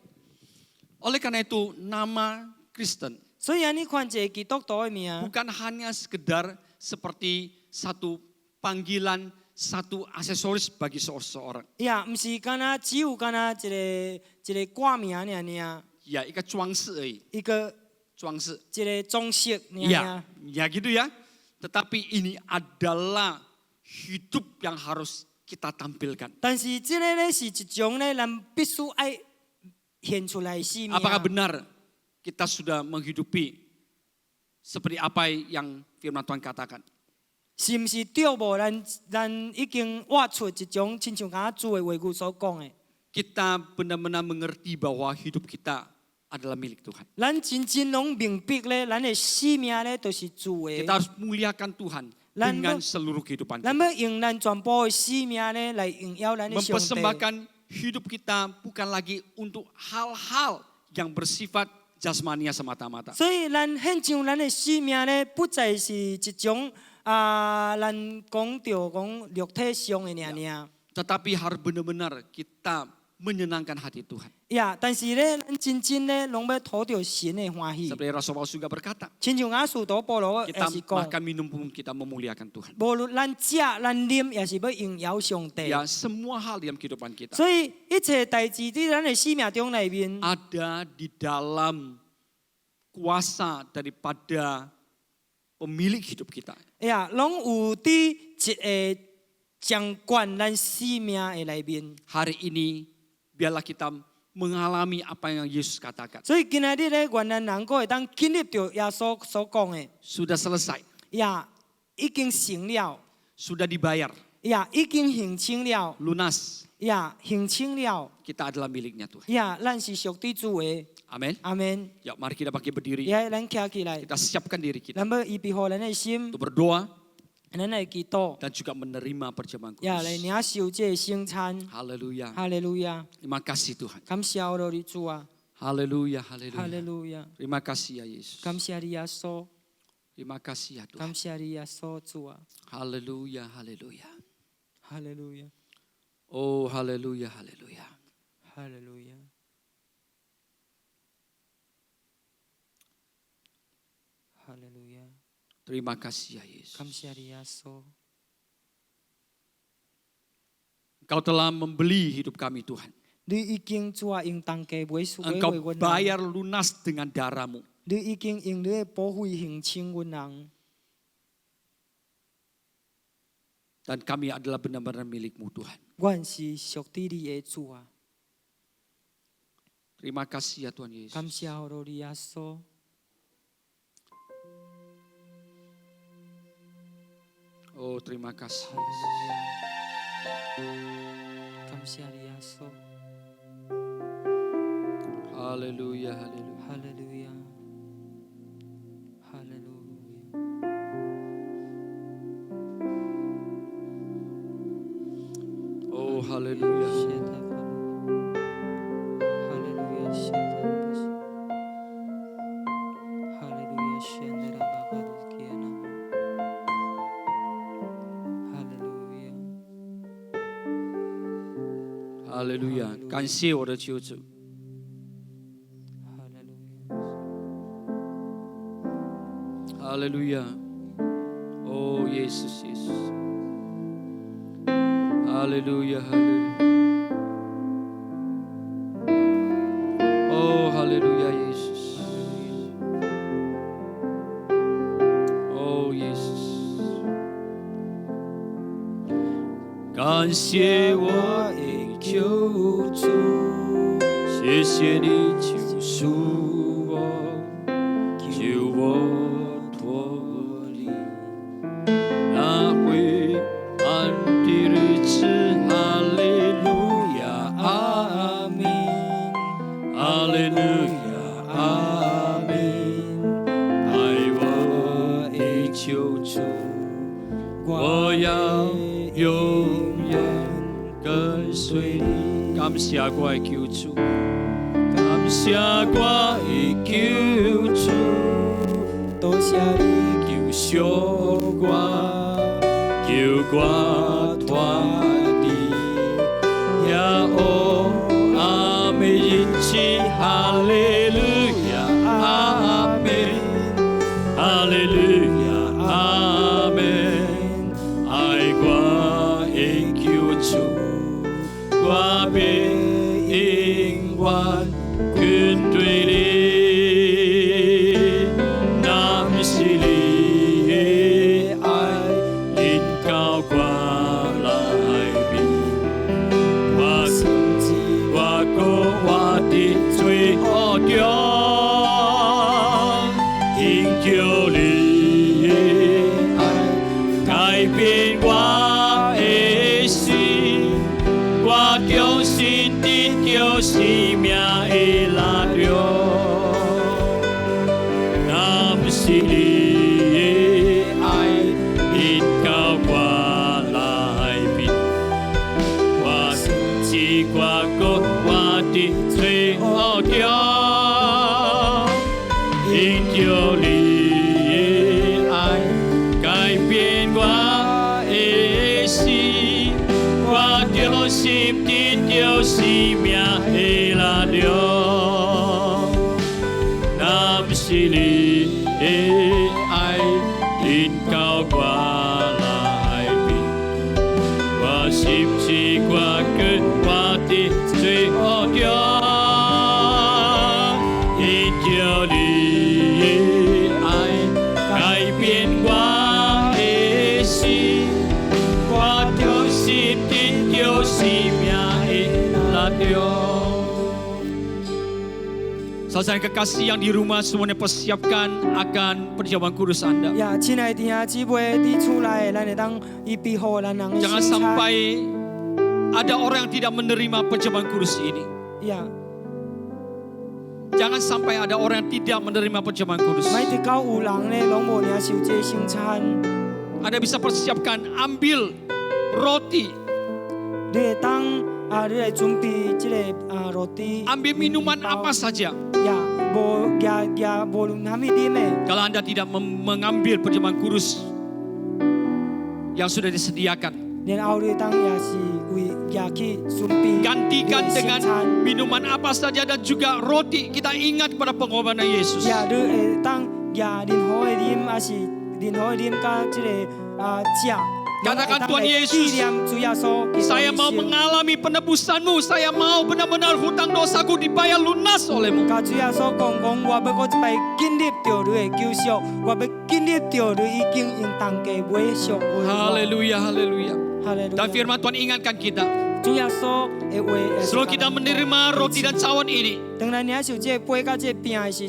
Speaker 3: Oleh karena itu, nama Kristen
Speaker 1: 所以安尼款一个基督徒的名，
Speaker 3: bukan hanya sekedar seperti satu panggilan, satu aksesoris bagi seseorang.
Speaker 1: 呀，毋是敢若只有敢若一个挂名尔尔，
Speaker 3: Ya, ikat 装饰而已，
Speaker 1: 一个
Speaker 3: 装饰。
Speaker 1: 一个装饰尔
Speaker 3: Ya,
Speaker 1: 尔。
Speaker 3: ya gitu ya. Tetapi ini adalah hidup yang harus kita tampilkan.
Speaker 1: 但是这个咧是一种咧，咱必须爱显出来的生命。
Speaker 3: Apakah benar kita sudah menghidupi seperti apa yang firman Tuhan katakan?
Speaker 1: 是毋是对无？咱已经活出一种亲像敢若主的话语所讲的。
Speaker 3: Kita benar-benar mengerti bahwa hidup kita adalah milik Tuhan.
Speaker 1: 咱真正拢明白咧，咱的生命咧都是主的。
Speaker 3: Kita harus muliakan Tuhan dengan seluruh kehidupan
Speaker 1: 咱
Speaker 3: kita.
Speaker 1: 要用咱全部的生命咧来荣耀咱的上帝。
Speaker 3: Mempersembahkan hidup kita bukan lagi untuk hal-hal yang bersifat jasmania semata-mata.
Speaker 1: 所以咱献上咱的生命咧，不再是一种咱讲到讲肉体上的尔。
Speaker 3: Tetapi harus benar-benar kita menyenangkan hati Tuhan.
Speaker 1: 呀，但是咧，咱真正咧，拢要讨着神的欢喜。
Speaker 3: Seperti Rasul Paulus juga berkata,
Speaker 1: 亲像阿使徒保罗也
Speaker 3: kita
Speaker 1: 是讲，
Speaker 3: makan minum pun kita memuliakan Tuhan.
Speaker 1: 无论咱食咱啉，也是要荣耀上帝。
Speaker 3: Ya, semua hal dalam kehidupan kita
Speaker 1: 所以一切代志伫咱的生命中里面，
Speaker 3: ada di dalam kuasa daripada pemilik hidup kita.
Speaker 1: 呀，拢有伫一个掌管咱生命的里面。
Speaker 3: Hari ini biarlah kita mengalami apa yang Yesus katakan.
Speaker 1: 所以今仔日咧，原来人个会当经历到耶稣所讲的，
Speaker 3: Sudah selesai,
Speaker 1: 呀，已经成了，
Speaker 3: sudah dibayar,
Speaker 1: 呀，已经行清了，
Speaker 3: lunas.
Speaker 1: 呀，行清了，
Speaker 3: Kita adalah miliknya Tuhan.
Speaker 1: 呀，咱是属于主的。
Speaker 3: Amin.
Speaker 1: 阿门。
Speaker 3: Ya, mari kita pakai berdiri.
Speaker 1: 也咱徛起来，
Speaker 3: Kita siapkan diri kita
Speaker 1: 咱要预备好咱的心，
Speaker 3: untuk berdoa
Speaker 1: 咱来祈祷，
Speaker 3: dan juga menerima perjamuan
Speaker 1: 也来
Speaker 3: kudus.
Speaker 1: 领受这个圣餐。
Speaker 3: Haleluya.
Speaker 1: 哈利路亚，
Speaker 3: Terima kasih Tuhan.
Speaker 1: 感谢我的主啊，
Speaker 3: Haleluya,
Speaker 1: 哈
Speaker 3: haleluya.
Speaker 1: 利路亚，
Speaker 3: Terima kasih ya Yesus.
Speaker 1: 感谢你耶稣，
Speaker 3: Terima kasih ya Tuhan.
Speaker 1: 感谢你耶稣主啊，
Speaker 3: Haleluya, haleluya.
Speaker 1: 哈利路亚，
Speaker 3: Oh, haleluya, haleluya.
Speaker 1: 哈利路亚，哈利路亚，
Speaker 3: Terima kasih ya Yesus.
Speaker 1: 感谢你耶稣，
Speaker 3: Engkau telah membeli hidup kami Tuhan.
Speaker 1: 你已經主啊用當價買贖
Speaker 3: Engkau
Speaker 1: 我人，
Speaker 3: bayar lunas dengan darahmu.
Speaker 1: 你已經用你的寶血行清我人，
Speaker 3: Dan kami adalah benar-benar milikmu Tuhan.
Speaker 1: 我是屬於你的主啊，
Speaker 3: Terima kasih ya Tuhan Yesus.
Speaker 1: 感謝我的耶穌，
Speaker 3: Oh, terima kasih.
Speaker 1: 哈利路亞，感謝你耶穌。
Speaker 3: Haleluya, haleluya.
Speaker 1: Haleluya. Haleluya.
Speaker 3: Oh, haleluya.
Speaker 1: Haleluya. Haleluya. Haleluya. Haleluya.
Speaker 3: 哈利路亚！感谢我的救主。哈利路亚！哦，耶稣，耶稣！哈利路亚，哈利路亚！哦，哈利路亚，耶稣！哦，耶稣！感谢我的救主，谢谢你救赎我，救我脱离那灰暗的日子。哈利路亚，阿门，哈利路亚，阿门。爱我的救主，我要永远跟随你。感谢我的救主，感谢我的救主，多谢你救赎我，救我脱离呀哦阿妹因起哈利路亚阿门，哈利路亚阿门，爱我的救主。我必永遠跟對你，那是你的愛，臨到我來邊。我甚至我過我的最後中，因着你的愛，改變我的心。我重新得到生命的力量，那不是你的愛臨到我來邊。我甚至我過我的最後中，因着你的愛改變我的心。我重新得到生命的力量，那不是你的愛臨到我來邊。我甚至我跟我的最後中，因着你的愛改變我的心。我重新得到生命的力量。Saudara kekasih yang di rumah semuanya persiapkan akan perjamuan kudus Anda.
Speaker 1: Ya, 亲爱的弟兄姊妹，你出来，咱会当预备好咱人的
Speaker 3: Jangan
Speaker 1: 心菜。
Speaker 3: sampai ada orang yang tidak menerima perjamuan kudus ini.
Speaker 1: Ya,
Speaker 3: Jangan sampai ada orang yang tidak menerima perjamuan kudus.
Speaker 1: 买得到有人呢，拢无领受这圣餐。
Speaker 3: Anda bisa persiapkan, ambil roti,
Speaker 1: 你会当你来准备这个roti。
Speaker 3: ambil minuman apa saja.
Speaker 1: 呀，无论啥物啉的。
Speaker 3: Kalau Anda tidak mengambil perjamuan kudus yang sudah disediakan,
Speaker 1: 然后你当也是为也去准备。
Speaker 3: gantikan dengan minuman apa saja dan juga roti. Kita ingat pada pengorbanan Yesus.
Speaker 1: 呀，你会当也任何的啉，还是任何的啉甲这个食。
Speaker 3: Katakan Tuhan Yesus, saya mau mengalami penebusan-Mu. Saya mau benar-benar hutang dosaku dibayar lunas oleh-Mu. Haleluya, haleluya. Dan firman Tuhan ingatkan kita, sebelum kita menerima roti dan cawan ini,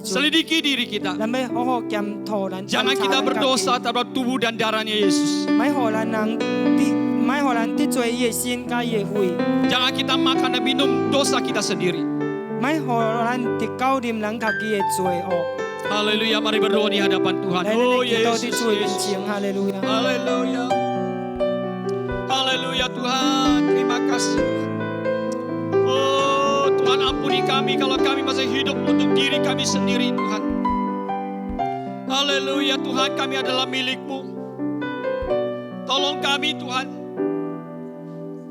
Speaker 3: selidiki diri kita. Jangan kita berdosa terhadap tubuh dan darahnya Yesus. Jangan kita makan dan minum dosa kita sendiri.
Speaker 1: 咪互咱得搞掂咱家己的罪恶。
Speaker 3: Haleluya, mari berdoa di hadapan Tuhan.
Speaker 1: 来，咱
Speaker 3: Oh
Speaker 1: 来祈祷伫
Speaker 3: Yesus,
Speaker 1: 主的面
Speaker 3: Yesus.
Speaker 1: 前，哈利路亚。
Speaker 3: Haleluya. Haleluya Tuhan, terima kasih. Oh Tuhan, ampuni kami kalau kami masih hidup untuk diri kami sendiri Tuhan. Haleluya Tuhan, kami adalah milik-Mu. Tolong kami Tuhan.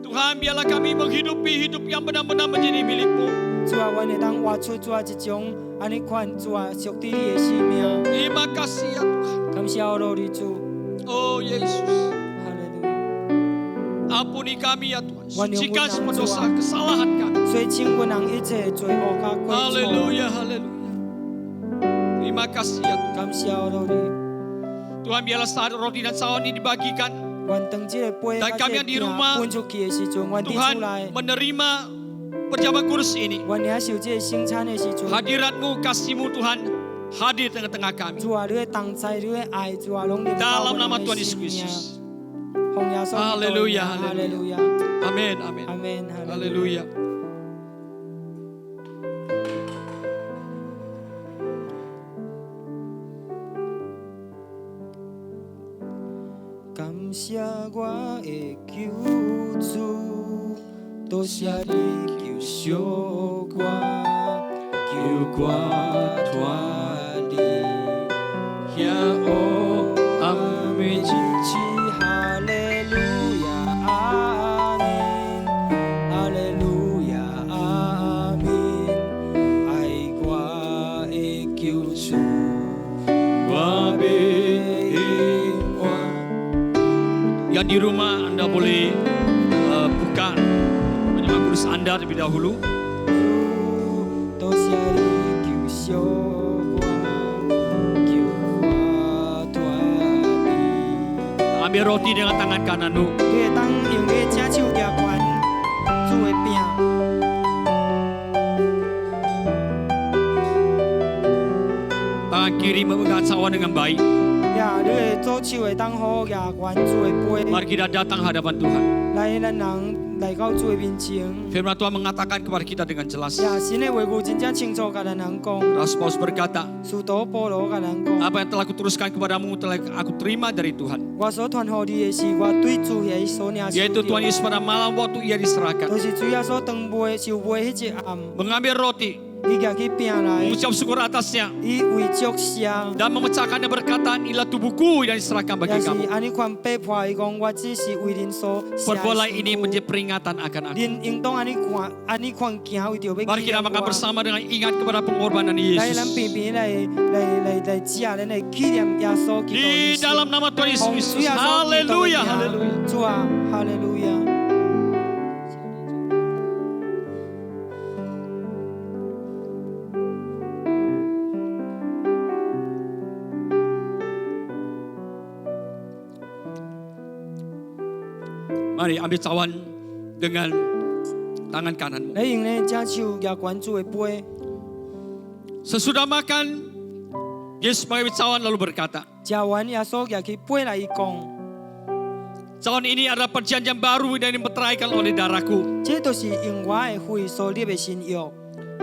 Speaker 3: Tuhan, biarlah kami menghidupi hidup yang benar-benar menjadi milik-Mu.
Speaker 1: 主啊，阮会当活出主啊一种安尼款主啊属于你的生命。
Speaker 3: Terima kasih ya Tuhan.
Speaker 1: 感谢我罗的主，
Speaker 3: Oh Yesus,
Speaker 1: 哈利路亚。
Speaker 3: ampuni kami ya Tuhan. Sucikan semua dosa kesalahan kami.
Speaker 1: 所以请阮人一切罪恶甲过错。
Speaker 3: Haleluya, haleluya. Terima kasih ya Tuhan.
Speaker 1: 感谢我罗的，
Speaker 3: Tuhan, biarlah saat roti dan sawan ini dibagikan,
Speaker 1: 阮当这个杯
Speaker 3: dan
Speaker 1: 甲
Speaker 3: kami
Speaker 1: 这
Speaker 3: yang di
Speaker 1: 个饼
Speaker 3: rumah,
Speaker 1: 分出去的时阵，阮滴出
Speaker 3: Tuhan
Speaker 1: 来，
Speaker 3: menerima perjamuan kudus ini.
Speaker 1: 阮领受这个圣餐的时阵，
Speaker 3: Hadirat-Mu, kasih-Mu Tuhan hadir di tengah-tengah kami.
Speaker 1: 主啊，你的同在，你的爱，主啊，拢临到
Speaker 3: Dalam
Speaker 1: 阮
Speaker 3: nama
Speaker 1: 的
Speaker 3: Tuhan
Speaker 1: 生
Speaker 3: Yesus
Speaker 1: 命。
Speaker 3: Kristus.
Speaker 1: 奉耶稣基督的名，
Speaker 3: Haleluya,
Speaker 1: 哈利路亚，
Speaker 3: Amin, amin.
Speaker 1: 阿门，哈利路亚。
Speaker 3: Haleluya.
Speaker 1: 感谢我的救主，多谢你救赎我，救我脱离邪恶暗昧禁忌。哈利路亚，阿门，哈利路亚，阿门。爱我的救主，我被我。
Speaker 3: Yang di rumah Anda boleh buka perjamuan kudus Anda terlebih dahulu.
Speaker 1: 多谢你救赎我，救我脱离。
Speaker 3: Ambil roti dengan tangan kananmu.
Speaker 1: 你会当用你的正手拿悬主的饼，
Speaker 3: Tangan kiri memegang cawan dengan baik.
Speaker 1: 呀，你的左手会当好好拿悬主的杯。
Speaker 3: Mari kita datang hadapan Tuhan.
Speaker 1: 来，咱人来到主的面前。
Speaker 3: Firman Tuhan mengatakan kepada kita dengan jelas.
Speaker 1: 呀，神的话语真正清楚甲咱人讲，
Speaker 3: Rasul Paulus berkata,
Speaker 1: 使徒保罗甲咱讲，
Speaker 3: apa yang telah kuteruskan kepadamu telah aku terima dari Tuhan.
Speaker 1: 我所传予你的是我对主耶稣所领受
Speaker 3: Yaitu Tuhan
Speaker 1: 的，
Speaker 3: Yesus pada malam waktu ia diserahkan.
Speaker 1: 就是主耶稣当杯受杯迄一暗，
Speaker 3: Mengambil roti,
Speaker 1: 伊拿起饼来，
Speaker 3: mengucap syukur atasnya.
Speaker 1: 伊为祝谢。
Speaker 3: Dan memecahkannya berkata, inilah tubuhku yang diserahkan
Speaker 1: 也
Speaker 3: bagi
Speaker 1: 是
Speaker 3: kamu.
Speaker 1: 安尼款被迫，伊讲我只是为恁所写的
Speaker 3: Perbuatlah ini
Speaker 1: 身躯
Speaker 3: menjadi peringatan akan aku.
Speaker 1: 恁应当安尼看，安尼款行为着要
Speaker 3: Mari
Speaker 1: 纪
Speaker 3: kita
Speaker 1: 念
Speaker 3: makan
Speaker 1: 我。
Speaker 3: bersama dengan ingat kepada pengorbanan
Speaker 1: 来，咱
Speaker 3: Yesus.
Speaker 1: 平平来食，咱来纪念耶稣基督
Speaker 3: Di
Speaker 1: 的
Speaker 3: dalam
Speaker 1: 死。
Speaker 3: nama Tuhan Yesus
Speaker 1: 奉主
Speaker 3: Kristus.
Speaker 1: 耶稣基督的
Speaker 3: Haleluya,
Speaker 1: 名
Speaker 3: haleluya.
Speaker 1: 主啊，哈利路亚。
Speaker 3: Mari ambil cawan dengan tangan kananmu.
Speaker 1: 来用咧正手拿悬主的杯，
Speaker 3: Sesudah makan, Yesus mengambil cawan lalu berkata,
Speaker 1: 食完耶稣拿起杯来，伊讲：
Speaker 3: cawan ini adalah perjanjian baru yang dimeteraikan oleh darahku.
Speaker 1: 这都是用我的血所立的新约。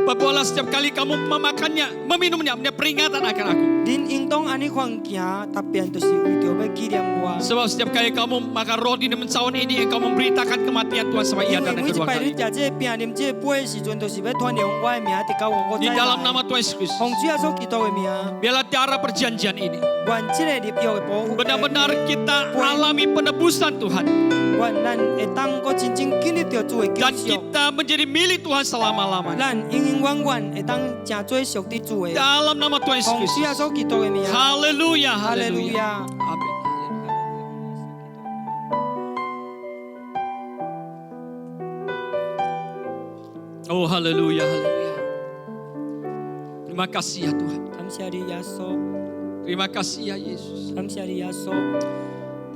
Speaker 3: Perbuatlah setiap kali kamu memakannya, meminumnya, menjadi peringatan akan aku.
Speaker 1: 恁应当安尼款行，特别就是为着要纪念我。
Speaker 3: Sebab setiap kali kamu makan roti dan cawan ini, engkau memberitakan kematian Tuhan sampai ia
Speaker 1: 因为
Speaker 3: datang
Speaker 1: 每一
Speaker 3: kedua
Speaker 1: 摆你
Speaker 3: kali.
Speaker 1: 食这个饼、啉这个杯的时阵，就是要传扬我的名，直到我
Speaker 3: Di
Speaker 1: 再
Speaker 3: dalam
Speaker 1: 来。
Speaker 3: nama Tuhan Yesus,
Speaker 1: 奉主耶稣基督的名，
Speaker 3: biarlah darah perjanjian ini
Speaker 1: 愿这个立约的保护，
Speaker 3: benar-benar kita alami penebusan Tuhan.
Speaker 1: 愿咱会当个真正经历到主的救
Speaker 3: Dan
Speaker 1: 赎，
Speaker 3: kita menjadi milik Tuhan selama-lamanya.
Speaker 1: 咱永永远远会当正做属于主的。
Speaker 3: Dalam nama Tuhan
Speaker 1: 奉
Speaker 3: Yesus
Speaker 1: 主耶
Speaker 3: Kristus.
Speaker 1: 稣基督的名，
Speaker 3: Haleluya,
Speaker 1: 哈利路
Speaker 3: haleluya.
Speaker 1: 亚。
Speaker 3: Amin. Oh, haleluya, haleluya. Terima kasih ya Tuhan.
Speaker 1: 感谢你耶稣，
Speaker 3: Terima kasih ya Yesus.
Speaker 1: 感谢你耶稣，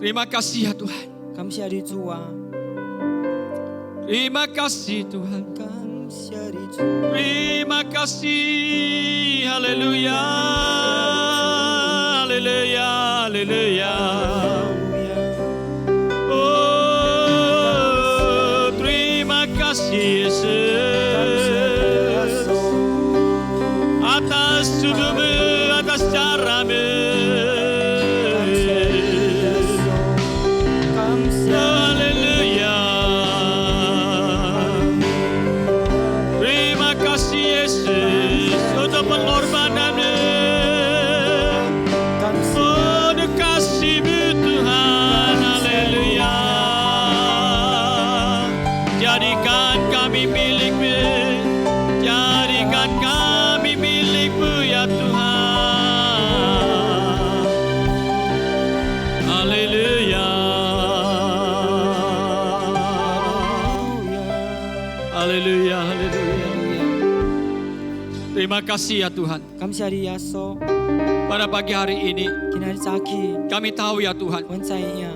Speaker 3: Terima kasih ya Tuhan.
Speaker 1: 感谢你主啊，
Speaker 3: Terima kasih Tuhan.
Speaker 1: 感谢你主。
Speaker 3: Terima kasih. Haleluya. Haleluya, haleluya. Oh, terima kasih Yesus. Jadikan kami milik-Mu, jadikan kami milik-Mu ya Tuhan. Haleluya. Haleluya, haleluya. Terima kasih ya Tuhan.
Speaker 1: 感謝你耶穌，
Speaker 3: Pada pagi hari ini
Speaker 1: 今日早起，
Speaker 3: kami tahu ya Tuhan,
Speaker 1: 阮知影，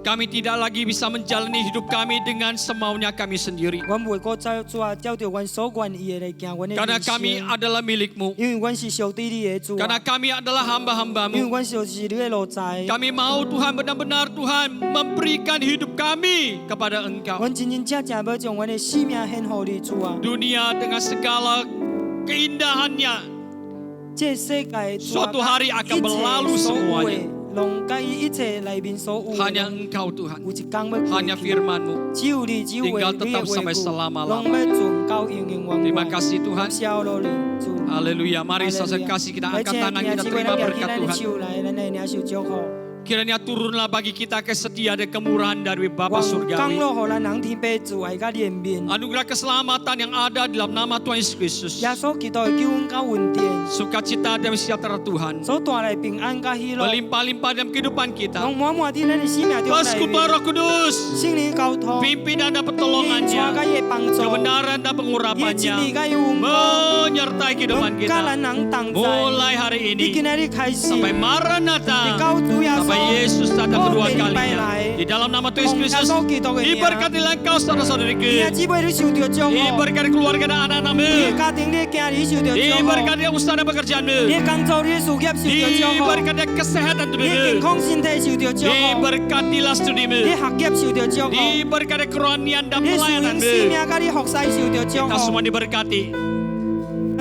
Speaker 3: kami tidak lagi bisa menjalani hidup kami dengan semaunya kami sendiri.
Speaker 1: 阮袂搁再做照着阮所愿意的来行阮的
Speaker 3: Karena
Speaker 1: 人
Speaker 3: kami
Speaker 1: 生，
Speaker 3: adalah milik-Mu.
Speaker 1: 因为阮是属于你的主，
Speaker 3: Karena kami adalah
Speaker 1: 因为
Speaker 3: hamba-hamba-Mu.
Speaker 1: 阮就是你的路财，
Speaker 3: Kami mau Tuhan benar-benar Tuhan memberikan hidup kami kepada Engkau.
Speaker 1: 阮真真正正要将阮的生命献给你主啊！
Speaker 3: Dunia dengan segala keindahannya
Speaker 1: 这世界
Speaker 3: suatu hari akan berlalu
Speaker 1: 所有
Speaker 3: semuanya.
Speaker 1: 的，拢甲伊一切内面所有的，
Speaker 3: Hanya Engkau Tuhan,
Speaker 1: 有一天要
Speaker 3: hanya
Speaker 1: 过去。
Speaker 3: firman-Mu.
Speaker 1: 只有你，只有
Speaker 3: tinggal
Speaker 1: 你
Speaker 3: tetap
Speaker 1: 的
Speaker 3: sampai
Speaker 1: 话语，
Speaker 3: selama-lamanya.
Speaker 1: 拢要存到永永远
Speaker 3: Terima
Speaker 1: 远。
Speaker 3: kasih Tuhan.
Speaker 1: 感谢我你主。
Speaker 3: Haleluya. Mari saudara kasih kita angkat tangan kita terima berkat Tuhan.
Speaker 1: 咱来领受祝福。
Speaker 3: Kiranya turunlah bagi kita kesetiaan dan kemurahan dari Bapa
Speaker 1: 降
Speaker 3: Surgawi.
Speaker 1: 落互咱人天父主爱甲怜悯。
Speaker 3: Anugerah keselamatan yang ada dalam nama Tuhan Yesus Kristus.
Speaker 1: 耶稣基督的救恩甲稳定，
Speaker 3: Sukacita dan sejahtera Tuhan
Speaker 1: 所带来平安甲喜乐，
Speaker 3: melimpah-limpah dalam kehidupan kita.
Speaker 1: 拢满满伫咱的生命中
Speaker 3: Persekutuan
Speaker 1: 内
Speaker 3: Roh Kudus,
Speaker 1: 面。圣灵交通，
Speaker 3: pimpinan dan
Speaker 1: 伊带甲
Speaker 3: pertolongannya,
Speaker 1: 伊的帮助，
Speaker 3: kebenaran dan
Speaker 1: 伊的真理
Speaker 3: pengurapannya
Speaker 1: 甲伊恩光，
Speaker 3: menyertai kehidupan
Speaker 1: 甲
Speaker 3: kita
Speaker 1: 咱人同在。
Speaker 3: mulai hari
Speaker 1: 你
Speaker 3: ini
Speaker 1: 今日开始，
Speaker 3: sampai
Speaker 1: 你
Speaker 3: Maranatha,
Speaker 1: 到主耶
Speaker 3: sampai
Speaker 1: 稣，
Speaker 3: Yesus datang kedua
Speaker 1: Oh,
Speaker 3: kalinya. Di dalam nama Tuhan Yesus Kristus,
Speaker 1: 奉耶稣基督的名，
Speaker 3: diberkatilah engkau
Speaker 1: 你
Speaker 3: saudara-saudariku,
Speaker 1: 的姊妹你受到祝福，
Speaker 3: diberkati keluarga dan
Speaker 1: 你
Speaker 3: anak-anakmu,
Speaker 1: 的家庭你的家你受到祝福，
Speaker 3: diberkati usaha dan
Speaker 1: 你
Speaker 3: pekerjaanmu,
Speaker 1: 的工作你的事业受到祝福，
Speaker 3: diberkati kesehatan
Speaker 1: 你的健
Speaker 3: tubuhmu,
Speaker 1: 康身体受到祝福，
Speaker 3: diberkatilah
Speaker 1: 你
Speaker 3: studimu,
Speaker 1: 的学业受到祝福，
Speaker 3: diberkati kerohanian dan
Speaker 1: 你的属灵生
Speaker 3: pelayananmu.
Speaker 1: 命甲你服侍受到祝
Speaker 3: Kita
Speaker 1: 福，
Speaker 3: semua diberkati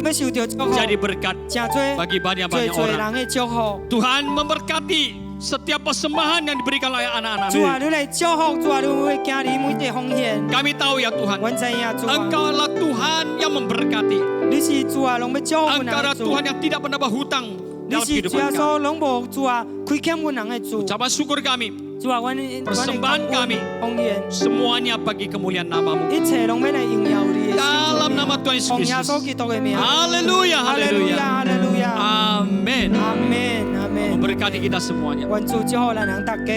Speaker 1: 要受到祝福，
Speaker 3: jadi berkat
Speaker 1: 真多
Speaker 3: bagi
Speaker 1: 最
Speaker 3: banyak-banyak
Speaker 1: 多
Speaker 3: orang.
Speaker 1: 人的祝福。
Speaker 3: Tuhan memberkati setiap persembahan yang diberikan oleh
Speaker 1: 主啊，
Speaker 3: anak-anak-Mu.
Speaker 1: 你来祝福，主啊，你为家里每一个奉献。
Speaker 3: Kami tahu ya Tuhan,
Speaker 1: 阮知影主啊，
Speaker 3: Engkau adalah Tuhan yang memberkati.
Speaker 1: 你是主啊，拢要祝福
Speaker 3: Engkau
Speaker 1: 阮人
Speaker 3: adalah
Speaker 1: 的主。
Speaker 3: Tuhan yang tidak pernah berhutang
Speaker 1: 你
Speaker 3: dalam
Speaker 1: 是主耶
Speaker 3: kehidupan kami.
Speaker 1: 稣，拢无主啊，亏欠阮人的主。
Speaker 3: Ucapan syukur kami
Speaker 1: 主啊，阮
Speaker 3: persembahan kami
Speaker 1: 奉献，
Speaker 3: semuanya bagi kemuliaan nama-Mu.
Speaker 1: 一切拢要来荣耀你的
Speaker 3: Dalam nama Tuhan Yesus
Speaker 1: 奉耶稣
Speaker 3: Kristus.
Speaker 1: 基督的名。
Speaker 3: Haleluya,
Speaker 1: 哈利路
Speaker 3: haleluya.
Speaker 1: 亚，哈利路亚，
Speaker 3: Amin.
Speaker 1: 阿门，阿门。
Speaker 3: Memberkati kita semuanya.
Speaker 1: 愿主祝福咱人大家。